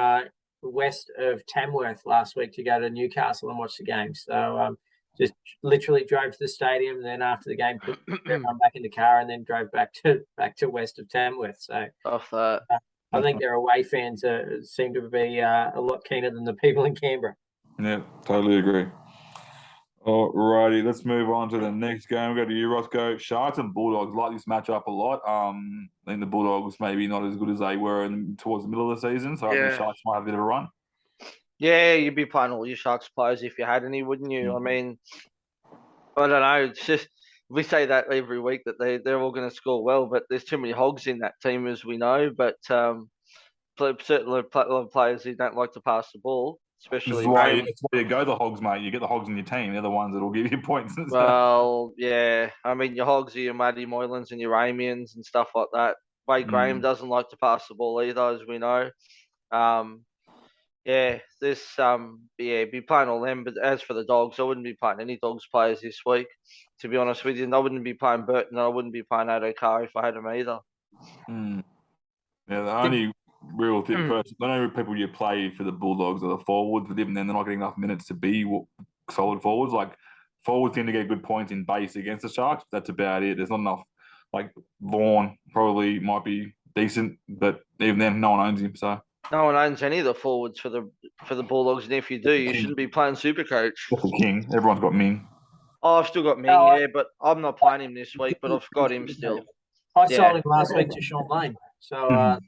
west of Tamworth last week to go to Newcastle and watch the game. So just literally drove to the stadium, and then after the game put everyone back in the car and then drove back to west of Tamworth. So off that. I think their away fans seem to be a lot keener than the people in Canberra. Yeah, totally agree. All righty, let's move on to the next game. We'll go to you, Roscoe. Sharks and Bulldogs like this matchup a lot. I think the Bulldogs maybe not as good as they were towards the middle of the season, so I think the Sharks might have a bit of a run. Yeah, you'd be playing all your Sharks players if you had any, wouldn't you? I mean, I don't know. It's just we say that every week that they're all going to score well, but there's too many hogs in that team, as we know. But certainly players who don't like to pass the ball, especially. That's why you go the hogs, mate. You get the hogs in your team. They're the ones that will give you points. Well, yeah. I mean, your hogs are your Matty Moylans and your Amiens and stuff like that. Wade Graham doesn't like to pass the ball either, as we know. Be playing all them. But as for the Dogs, I wouldn't be playing any Dogs players this week. To be honest with you, I wouldn't be playing Burton. I wouldn't be playing Adokar if I had him either. Yeah, the only real the only people you play for the Bulldogs are the forwards, but even then they're not getting enough minutes to be solid forwards. Like forwards tend to get good points in base against the Sharks. That's about it. There's not enough. Like Vaughan probably might be decent, but even then, no one owns him. So no one owns any of the forwards for the Bulldogs, and if you do, you shouldn't be playing Supercoach. That's the king. Everyone's got Ming. Oh, I've still got Ming, but I'm not playing him this week. But I've got him still. I sold him last week to Sean Lane, so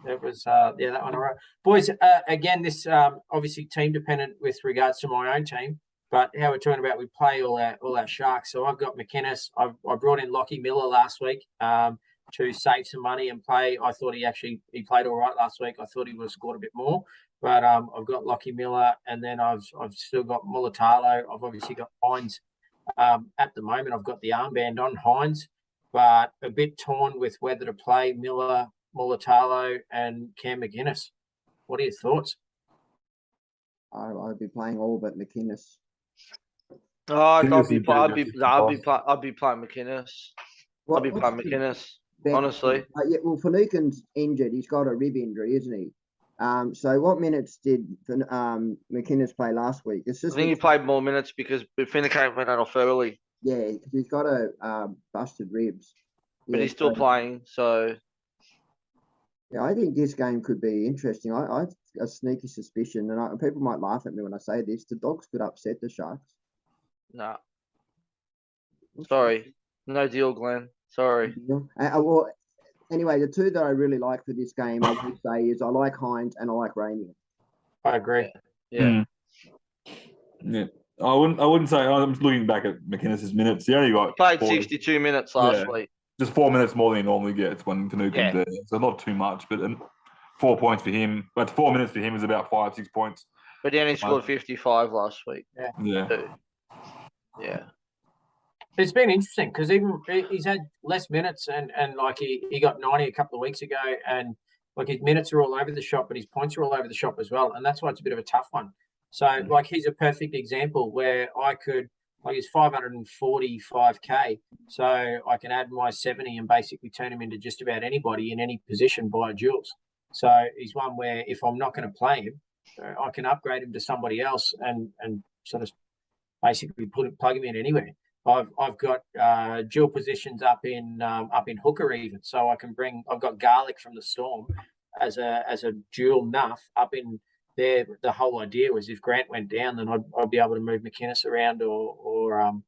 It was, that one. All right. Boys, again, this obviously team dependent with regards to my own team, but how we're talking about we play all our Sharks. So I've got McInnes. I brought in Lockie Miller last week to save some money and play. I thought he played all right last week. I thought he would have scored a bit more, but I've got Lockie Miller, and then I've still got Mulatalo. I've obviously got Hines. At the moment, I've got the armband on Hines, but a bit torn with whether to play Miller, Mulatalo, and Cam McInnes. What are your thoughts? I'd be playing all but McInnes. Oh, I'd McInnes be is good against the playing McInnes. I'll be playing McInnes. Honestly. Yeah, well, Finucane's injured. He's got a rib injury, isn't he? So what minutes did McInnes play last week? I think he played more minutes because Finucane went off early. Yeah, because he's got a busted ribs. But he's still playing, so... Yeah, I think this game could be interesting. I have a sneaky suspicion, and people might laugh at me when I say this, the Dogs could upset the Sharks. Nah. Sorry. No deal, Glenn. Sorry. Well, anyway, the two that I really like for this game, I would say, is I like Hines and I like Rainier. I agree. Yeah. Yeah. I wouldn't say. I'm just looking back at McInnes' minutes. He only got Played 62 minutes last week. Just 4 minutes more than he normally gets when Finucane's there. So not too much, but 4 points for him. But 4 minutes for him is about 5-6 points. But he only scored 55 last week. Yeah. It's been interesting because even he's had less minutes and like he got 90 a couple of weeks ago, and like his minutes are all over the shop, but his points are all over the shop as well. And that's why it's a bit of a tough one. So like he's a perfect example where I could, like he's 545k, so I can add my 70 and basically turn him into just about anybody in any position by duels. So he's one where if I'm not going to play him, I can upgrade him to somebody else and sort of basically plug him in anywhere. I've got dual positions up in hooker even, so I can bring. I've got Garlic from the Storm as a dual nuff up in there. The whole idea was if Grant went down, then I'd be able to move McInnes around or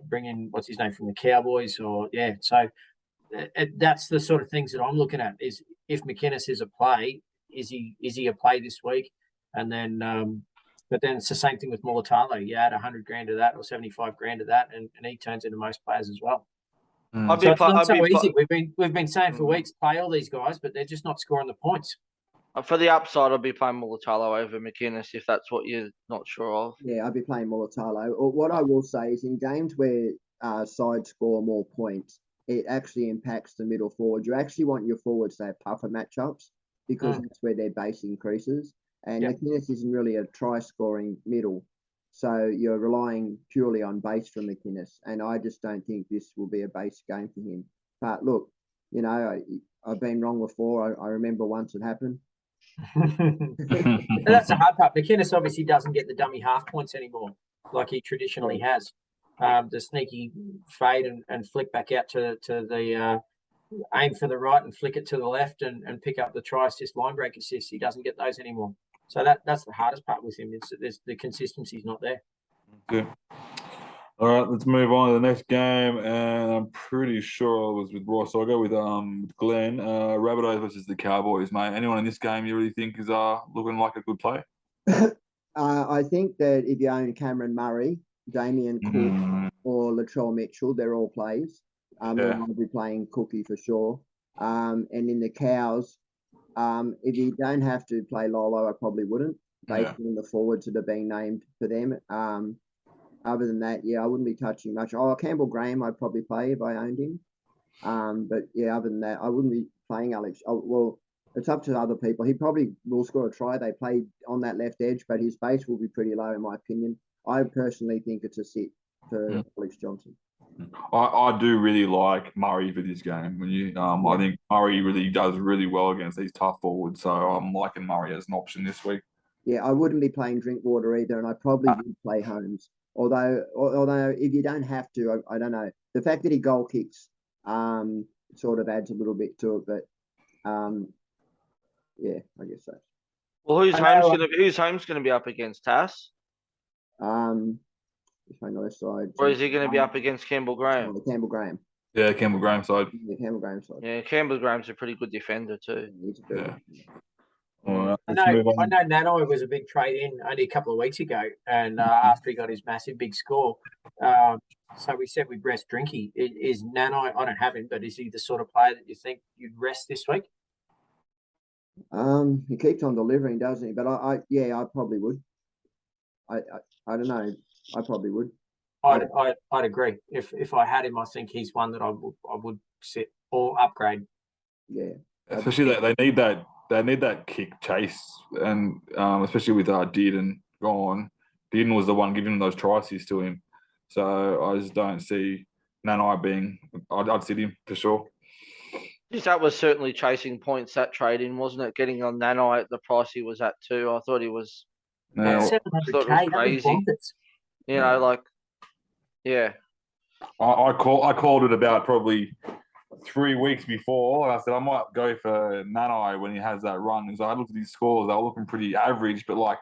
bring in what's his name from the Cowboys So that's the sort of things that I'm looking at. Is if McInnes is a play, is he a play this week, and then. But then it's the same thing with Mulatalo. You add 100 grand to that or 75 grand to that, and he turns into most players as well. So it's not so easy. We've been saying for weeks, play all these guys, but they're just not scoring the points. For the upside, I'll be playing Mulatalo over McInnes if that's what you're not sure of. Yeah, I'll be playing Mulatalo. What I will say is in games where sides score more points, it actually impacts the middle forward. You actually want your forwards to have tougher matchups because that's where their base increases. And McInnes isn't really a try-scoring middle, so you're relying purely on base from McInnes. And I just don't think this will be a base game for him. But look, I've been wrong before. I remember once it happened. That's the hard part. McInnes obviously doesn't get the dummy half points anymore, like he traditionally has. The sneaky fade and flick back out to the aim for the right and flick it to the left and pick up the try assist, line break assist. He doesn't get those anymore. So that's the hardest part with him. It's the consistency's not there. Good. All right, let's move on to the next game. And I'm pretty sure it was with Ross. So I'll go with Glenn. Rabbitohs versus the Cowboys, mate. Anyone in this game you really think is looking like a good play? I think that if you own Cameron Murray, Damien Cook, or Latrell Mitchell, they're all plays. I'll be playing Cookie for sure. And in the Cows, if you don't have to play Lolo, I probably wouldn't, based on the forwards that are being named for them. Other than that, I wouldn't be touching much. Campbell Graham, I'd probably play if I owned him. But other than that, I wouldn't be playing Alex. Well, it's up to other people. He probably will score a try. They played on that left edge, but his base will be pretty low, in my opinion. I personally think it's a sit for Alex Johnson. I do really like Murray for this game. I think Murray really does really well against these tough forwards, so I'm liking Murray as an option this week. Yeah, I wouldn't be playing Drinkwater either, and I probably would play Holmes. Although if you don't have to, I don't know. The fact that he goal kicks sort of adds a little bit to it, but I guess so. Well, who's Holmes gonna be up against, Tass? Just on the left side. Or is he going to be up against Campbell Graham? Campbell Graham. Yeah, Campbell Graham side. The Campbell Graham side. Yeah, Campbell Graham's a pretty good defender too. He's a very Yeah. good. All right, I let's move know on. Nanai was a big trade in only a couple of weeks ago, and after he got his massive big score, so we said we'd rest Drinky. Is Nanai? I don't have him, but is he the sort of player that you think you'd rest this week? He keeps on delivering, doesn't he? But I probably would. I don't know. I probably would. I'd agree. If I had him, I think he's one that I would sit or upgrade. Yeah. Especially that they need that kick chase, and especially with Dearden gone. Dearden was the one giving those tries to him, so I just don't see Nanai being. I'd sit him for sure. That was certainly chasing points, that trade in, wasn't it? Getting on Nanai at the price he was at too. I thought he was. Now, 700K, that was crazy. bonkers. You know, like, yeah. I called it about probably 3 weeks before. I said I might go for Nanai when he has that run. Because I looked at his scores, they were looking pretty average, but like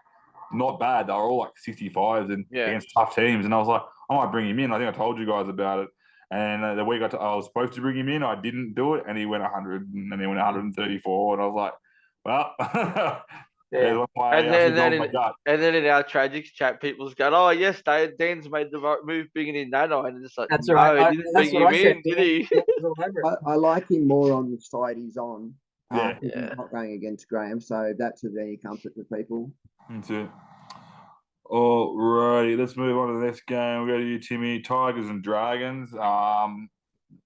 not bad. They were all like 65s and against tough teams. And I was like, I might bring him in. I think I told you guys about it. And the week I was supposed to bring him in, I didn't do it, and he went 100, and then he went 134, and I was like, well. Yeah. And then in our tragics chat, people's going, "Oh yes, Dan's made the right move bringing in Nanai," and it's like, That's no, right. he didn't bring him in, did he? I like him more on the side he's on. Yeah. He's not going against Graham, so that's of any comfort to people. That's it. Alrighty, let's move on to the next game. We'll go to you, Timmy. Tigers and Dragons.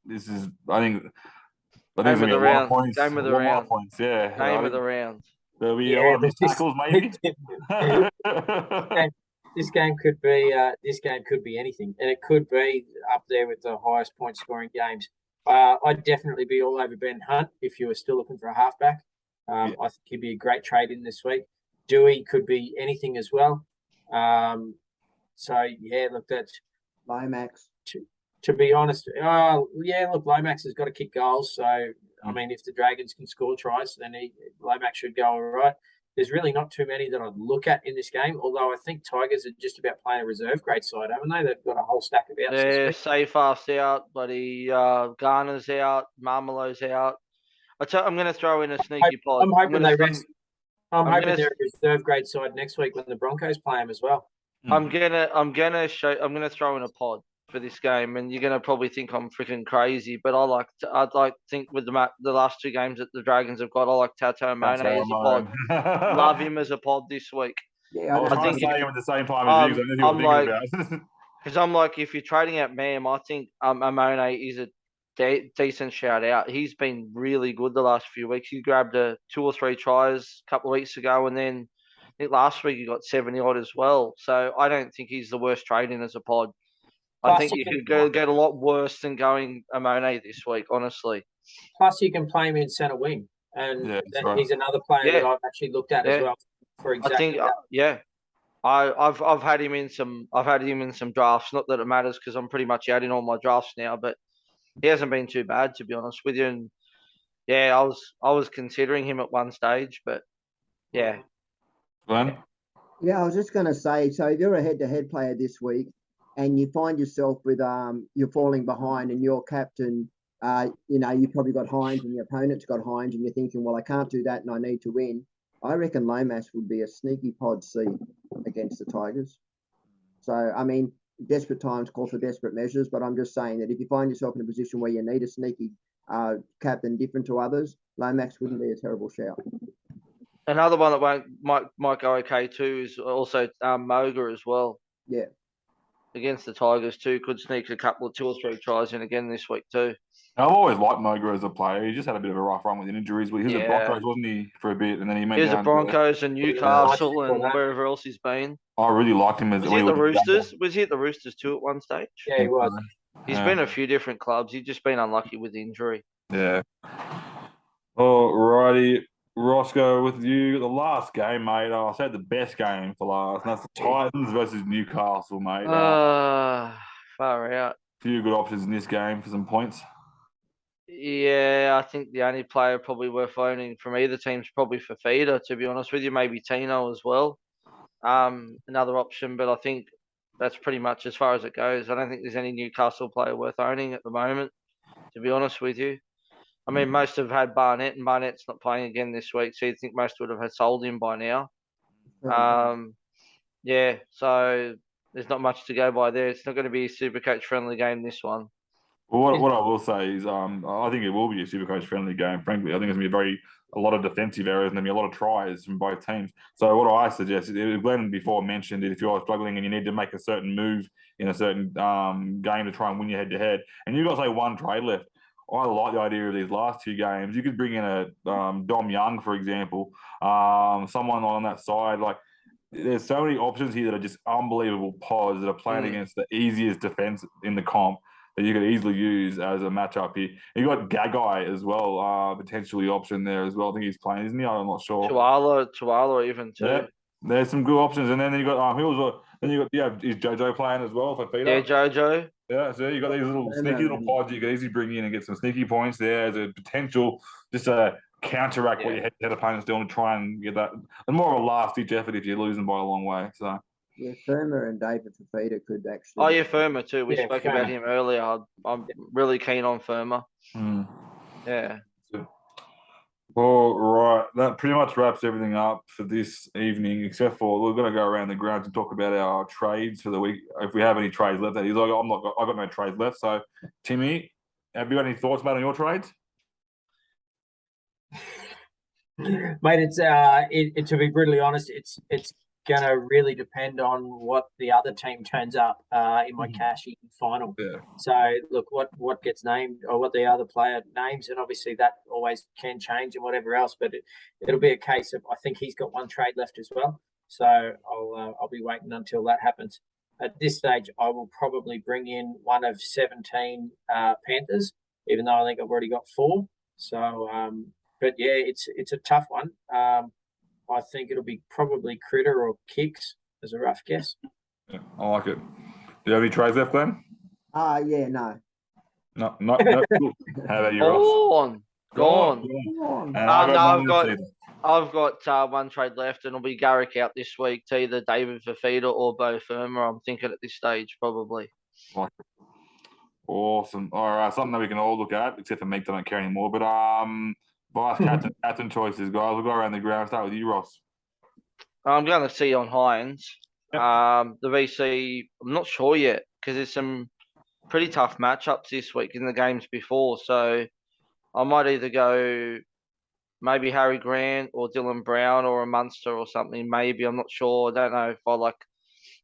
This is, I think there's going to be a lot of points. Game of the round. Points, yeah. Game of the round. There'll be a lot of missed tackles, maybe. This game could be anything, and it could be up there with the highest point scoring games. I'd definitely be all over Ben Hunt if you were still looking for a halfback. I think he'd be a great trade in this week. Dewey could be anything as well. So yeah, look, that's Lomax. To be honest, Lomax has got to kick goals. So I mean, if the Dragons can score tries, then Lomax should go all right. There's really not too many that I'd look at in this game, although I think Tigers are just about playing a reserve grade side, haven't they? They've got a whole stack of outs. Yeah, Seyfarth's out, buddy. Garner's out. Marmelo's out. I'm going to throw in a sneaky pod. I'm hoping they rest. I'm hoping they're a reserve grade side next week when the Broncos play them as well. I'm gonna throw in a pod for this game, and you're gonna probably think I'm freaking crazy, but I'd like to think with the last two games that the Dragons have got, I like Tato Mone as a pod. Love him as a pod this week. Yeah, I was trying to say him at the same time as you. Because I'm like, if you're trading out Mam, I think Amone is a decent shout out. He's been really good the last few weeks. He grabbed 2 or 3 tries a couple of weeks ago, and then I think last week he got 70 odd as well. So I don't think he's the worst trade in as a pod. I think you could get a lot worse than going Amone this week, honestly. Plus, you can play him in centre wing, and he's another player that I've actually looked at as well. For exactly I've had him in some drafts. Not that it matters because I'm pretty much out in all my drafts now, but he hasn't been too bad, to be honest with you. And yeah, I was considering him at one stage, but yeah. Glenn? Yeah, I was just going to say, so if you're a head-to-head player this week and you find yourself with you're falling behind and your captain, you've probably got Hines and your opponent's got Hines and you're thinking, well, I can't do that and I need to win. I reckon Lomas would be a sneaky pod C against the Tigers. So, I mean, desperate times call for desperate measures, but I'm just saying that if you find yourself in a position where you need a sneaky captain different to others, Lomax wouldn't be a terrible shout. Another one that might go okay too is also Moga as well. Yeah. Against the Tigers too, could sneak a couple of 2 or 3 tries in again this week too. I've always liked Moga as a player. He just had a bit of a rough run with injuries. He was at Broncos, wasn't he, for a bit, and then he went down. He was at Broncos and Newcastle and wherever else he's been. I really liked him as was he at the Roosters? Was he at the Roosters too at one stage? Yeah, he was. He's been a few different clubs. He's just been unlucky with injury. Yeah. Alrighty. Roscoe, with you, the last game, mate. I said the best game for last, and that's the Titans versus Newcastle, mate. Far out. Few good options in this game for some points. Yeah, I think the only player probably worth owning from either team's probably Fafita, to be honest with you. Maybe Tino as well. Another option, but I think that's pretty much as far as it goes. I don't think there's any Newcastle player worth owning at the moment. to be honest with you. I mean, most have had Barnett, and Barnett's not playing again this week, so you'd think most would have had sold him by now. Yeah, so there's not much to go by there. It's not going to be a Supercoach friendly game, this one. Well, what I will say is, I think it will be a Supercoach friendly game. Frankly, I think it's going to be a lot of defensive errors and there'll be a lot of tries from both teams. So what I suggest is, Glenn before mentioned that if you're struggling and you need to make a certain move in a certain game to try and win your head to head, and you've got say one trade left. I like the idea of these last two games. You could bring in a Dom Young, for example, someone on that side. Like, there's so many options here that are just unbelievable pods that are playing against the easiest defense in the comp that you could easily use as a matchup here. You got Gagai as well, potentially option there as well. I think he's playing, isn't he? I'm not sure. Tuala even too. Yeah, there's some good options, and then you got is JoJo playing as well for Fida? Yeah, JoJo. Yeah, so you got these little sneaky little pods you can easily bring in and get some sneaky points there as a potential, just a counteract what your head opponent's doing to try and get that. And more of a last ditch effort if you're losing by a long way. So yeah, Firma and David Fafita could actually. Oh yeah, Firma too. We spoke about him earlier. I'm really keen on Firma. Yeah. All right, that pretty much wraps everything up for this evening, except for we're going to go around the grounds and talk about our trades for the week. If we have any trades left, that is, I've got no trades left. So, Timmy, have you got any thoughts, mate, on your trades? Mate, it's to be brutally honest, it's going to really depend on what the other team turns up in my cashy final. Yeah. So look, what gets named or what the other player names, and obviously that always can change and whatever else. But it'll be a case of, I think he's got one trade left as well. So I'll be waiting until that happens. At this stage, I will probably bring in one of 17 Panthers, even though I think I've already got 4. So, but yeah, it's a tough one. I think it'll be probably Critter or Kicks as a rough guess. Yeah, I like it. Do you have any trades left, Glenn? Yeah, no. No. Cool. How about you, Ross? Gone. And I've got one trade left, and it'll be Garrick out this week to either David Fafita or Bo Firma. I'm thinking at this stage, probably. Awesome. All right, something that we can all look at, except for Meek, I don't care anymore. But vice captain choices, guys. We'll go around the ground. Start with you, Ross. I'm going to see on Hines. Yep. The VC, I'm not sure yet because there's some pretty tough matchups this week in the games before. So I might either go maybe Harry Grant or Dylan Brown or a Munster or something. Maybe, I'm not sure. I don't know if I like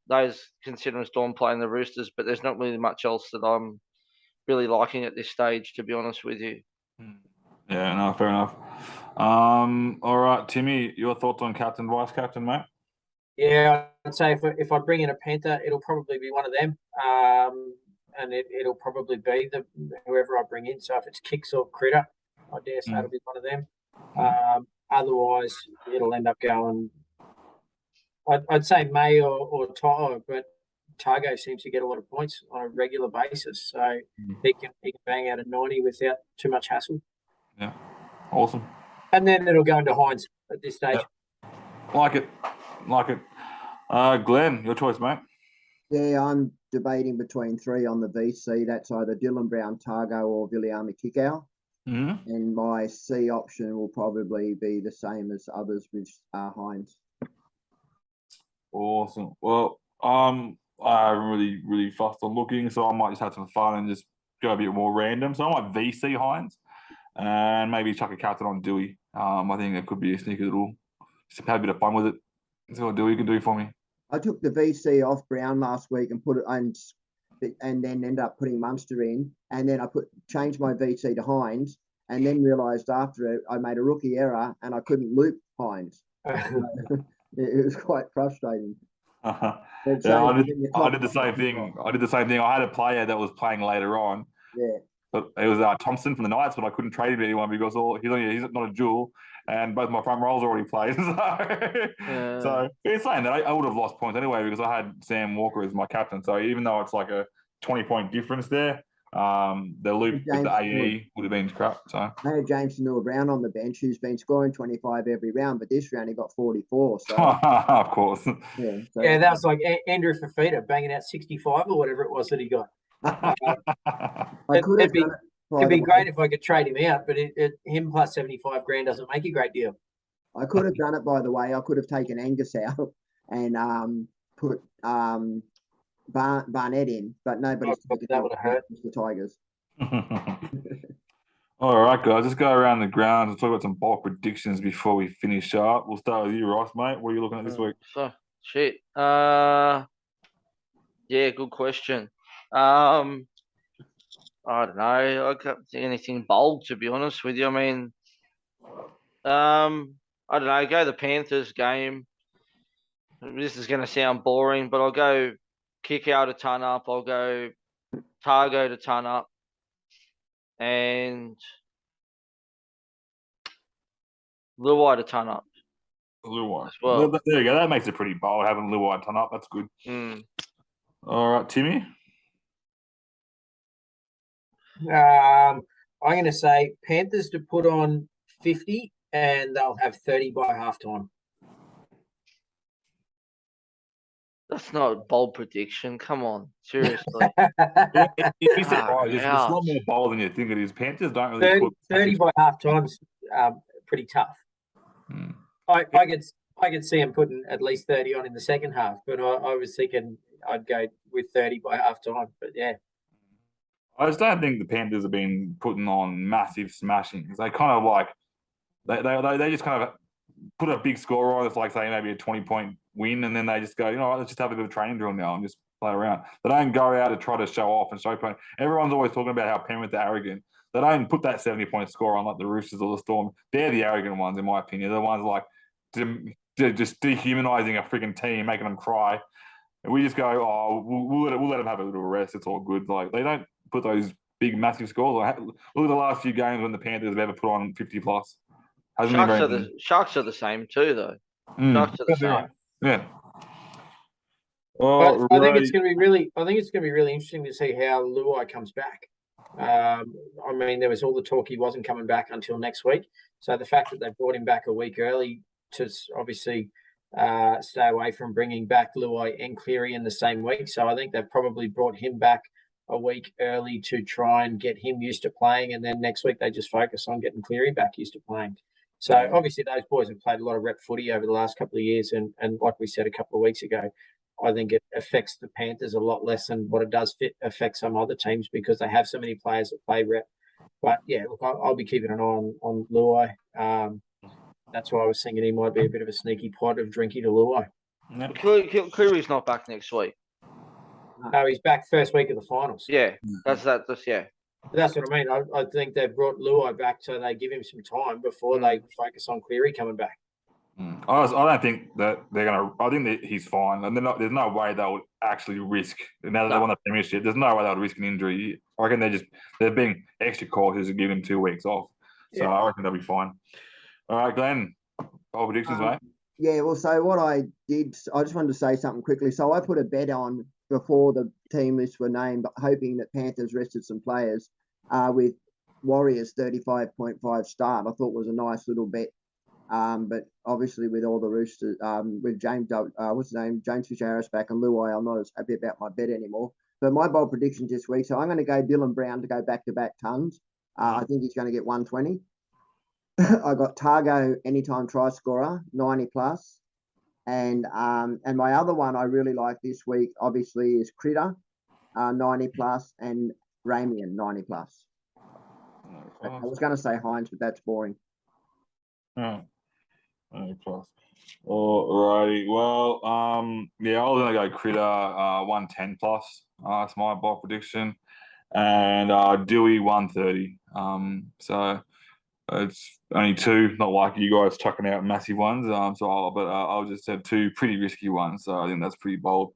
those considering Storm playing the Roosters, but there's not really much else that I'm really liking at this stage, to be honest with you. Yeah, no, fair enough. All right, Timmy, your thoughts on captain, vice captain, mate? Yeah, I'd say if I bring in a Panther, it'll probably be one of them, and it'll probably be whoever I bring in. So if it's Kicks or Critter, I dare say it'll be one of them. Otherwise, it'll end up going. I'd say May or Tyler, but Targo seems to get a lot of points on a regular basis, so he can bang out a 90 without too much hassle. Yeah, awesome. And then it'll go into Hines at this stage. Yeah. Like it. Glenn, your choice, mate. Yeah, I'm debating between 3 on the VC. That's either Dylan Brown, Targo, or Viliami Kikau. And my C option will probably be the same as others with Hines. Awesome. Well, I haven't really fussed on looking, so I might just have some fun and just go a bit more random. So I might VC Hines and maybe chuck a captain on Dewey. I think that could be a sneaky little. Just have a bit of fun with it. See what Dewey can do for me. I took the VC off Brown last week and put it and then ended up putting Munster in, and then I changed my VC to Hines, and then realised after it I made a rookie error and I couldn't loop Hines. It was quite frustrating. Yeah, I did the same thing. I had a player that was playing later on. Yeah. But it was Thompson from the Knights, but I couldn't trade him to anyone because he's not a duel, and both my front rows already played. So it's saying that I would have lost points anyway because I had Sam Walker as my captain. So even though it's like a 20-point difference there, the loop with the AE would have been crap. So I had James Noah-Brown on the bench who's been scoring 25 every round, but this round he got 44. So of course. Yeah, that was like Andrew Fafita banging out 65 or whatever it was that he got. I could by It'd the be way. great if I could trade him out, but him plus 75 grand doesn't make a great deal. I could have done it, by the way. I could have taken Angus out and put Barnett in, but nobody's Oh, taken that him. would have hurt. The Tigers. All right, guys, let's go around the grounds and talk about some bold predictions before we finish up. We'll start with you, Ross, mate. What are you looking at this week? So shit. Yeah, good question. I don't know. I can't see anything bold, to be honest with you. I mean, I don't know. Go the Panthers game. This is going to sound boring, but I'll go kick out a ton up. I'll go Targo to ton up, and Luai to ton up Luai. as well. There you go. That makes it pretty bold, having Luai ton up. That's good. All right, Timmy? I'm going to say Panthers to put on 50 and they'll have 30 by halftime. That's not a bold prediction. Come on, seriously. You'd be surprised. It's a lot ouch. more bold than you think it is. Panthers don't really 30 by halftime's pretty tough. Hmm. I could see him putting at least 30 on in the second half, but I was thinking I'd go with 30 by halftime. But yeah. I just don't think the Panthers have been putting on massive smashings. They kind of like they just kind of put a big score on. It's like say maybe a 20-point win, and then they just go, you know what, let's just have a bit of training drill now and just play around. They don't go out to try to show off and show play. Everyone's always talking about how Penrith are arrogant. They don't put that 70-point score on like the Roosters or the Storm. They're the arrogant ones, in my opinion. They're the ones like just dehumanizing a freaking team, making them cry. And we just go, oh, we'll let them have a little rest. It's all good. Like they don't put those big, massive scores. Like, look at the last few games when the Panthers have ever put on 50 plus. Sharks are the same too, though. Sharks are the same. Right. Yeah. But Oh, I think it's going to be really. I think it's going to be really interesting to see how Luai comes back. I mean, there was all the talk he wasn't coming back until next week. So the fact that they brought him back a week early to obviously stay away from bringing back Luai and Cleary in the same week. So I think they've probably brought him back a week early to try and get him used to playing, and then next week they just focus on getting Cleary back used to playing. So obviously those boys have played a lot of rep footy over the last couple of years, and like we said a couple of weeks ago, I think it affects the Panthers a lot less than what it does affect some other teams because they have so many players that play rep. But yeah, look, I'll be keeping an eye on Luai. That's why I was thinking he might be a bit of a sneaky pot of drinky to Luai. Yep. Cleary's not back next week. No, he's back first week of the finals. Yeah, that's that. Yeah. That's what I mean. I think they've brought Luai back so they give him some time before they focus on Cleary coming back. I don't think that they're going to. I think that he's fine. And there's no way they'll actually risk. Now that they won the premiership, there's no way they'll risk an injury. I reckon they're being extra cautious and give him 2 weeks off. So yeah. I reckon they'll be fine. All right, Glenn. All predictions, mate. Yeah, well, so what I did, I just wanted to say something quickly. So I put a bet on before the team lists were named, hoping that Panthers rested some players with Warriors 35.5 start. I thought was a nice little bet. But obviously with all the Roosters, with James, what's his name, James Fisher-Harris back and Luai, I'm not as happy about my bet anymore. But my bold predictions this week, so I'm going to go Dylan Brown to go back-to-back tons. I think he's going to get 120. I got Targo anytime try scorer, 90 plus. And my other one I really like this week, obviously, is Critter, 90 plus, and Ramian, 90 plus. I was going to say Hines, but that's boring. Oh. 90 plus. All righty. Well, yeah, I was going to go Critter, 110 plus. That's my bold prediction. And Dewey, 130. So it's only two, not like you guys chucking out massive ones. I'll just have two pretty risky ones. So I think that's pretty bold.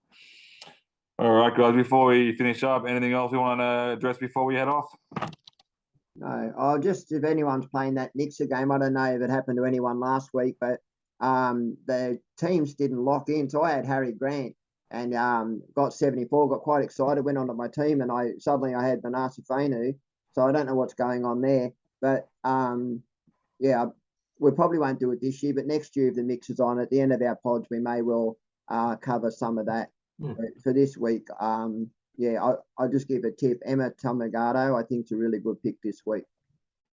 All right, guys. Before we finish up, anything else you want to address before we head off? No, just if anyone's playing that Nixer game, I don't know if it happened to anyone last week, but the teams didn't lock in. So I had Harry Grant and got 74, got quite excited, went onto my team, and I had Manasa Fainu. So I don't know what's going on there. But yeah, we probably won't do it this year, but next year if the mix is on, at the end of our pods, we may well cover some of that. For this week, yeah, I'll just give a tip. Emma Tamagato, I think, is a really good pick this week.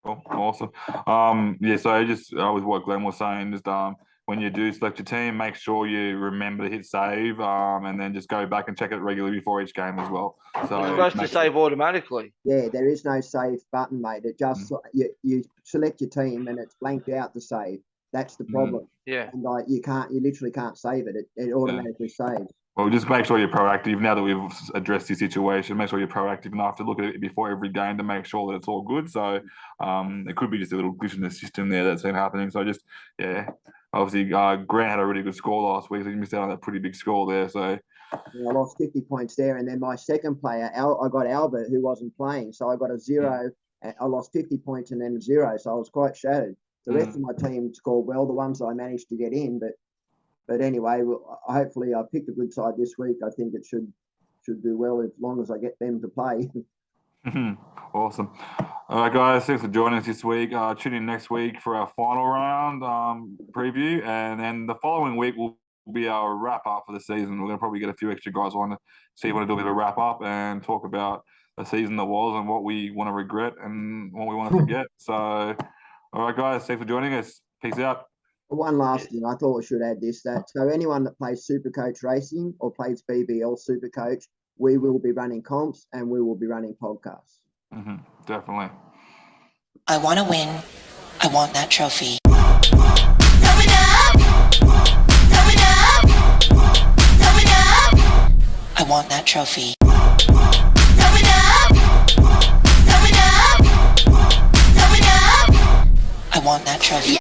Cool. Awesome. Yeah, so just with what Glenn was saying, just when you do select your team, make sure you remember to hit save, and then just go back and check it regularly before each game as well. So It's supposed to save automatically. Yeah, there is no save button, mate. It just you select your team and it's blanked out the save. That's the problem. Yeah. And you literally can't save it. It automatically saves. Well, just make sure you're proactive. Now that we've addressed the situation, make sure you're proactive enough to look at it before every game to make sure that it's all good. So it could be just a little glitch in the system there that's been happening. So just, yeah, obviously Grant had a really good score last week, so you missed out on that pretty big score there. So I lost 50 points there. And then my second player, I got Albert, who wasn't playing. So I got a 0. I lost 50 points and then a 0. So I was quite shattered. The rest of my team scored well, the ones I managed to get in. But anyway, hopefully I picked a good side this week. I think it should do well as long as I get them to play. Awesome. All right, guys, thanks for joining us this week. Tune in next week for our final round preview. And then the following week will be our wrap-up for the season. We're going to probably get a few extra guys on to see if we want to do a bit of a wrap-up and talk about the season that was and what we want to regret and what we want to forget. So, all right, guys, thanks for joining us. Peace out. One last thing, I thought I should add this, that so anyone that plays SuperCoach Racing or plays BBL SuperCoach, we will be running comps and we will be running podcasts. Definitely. I want to win. I want that trophy. I want that trophy. I want that trophy.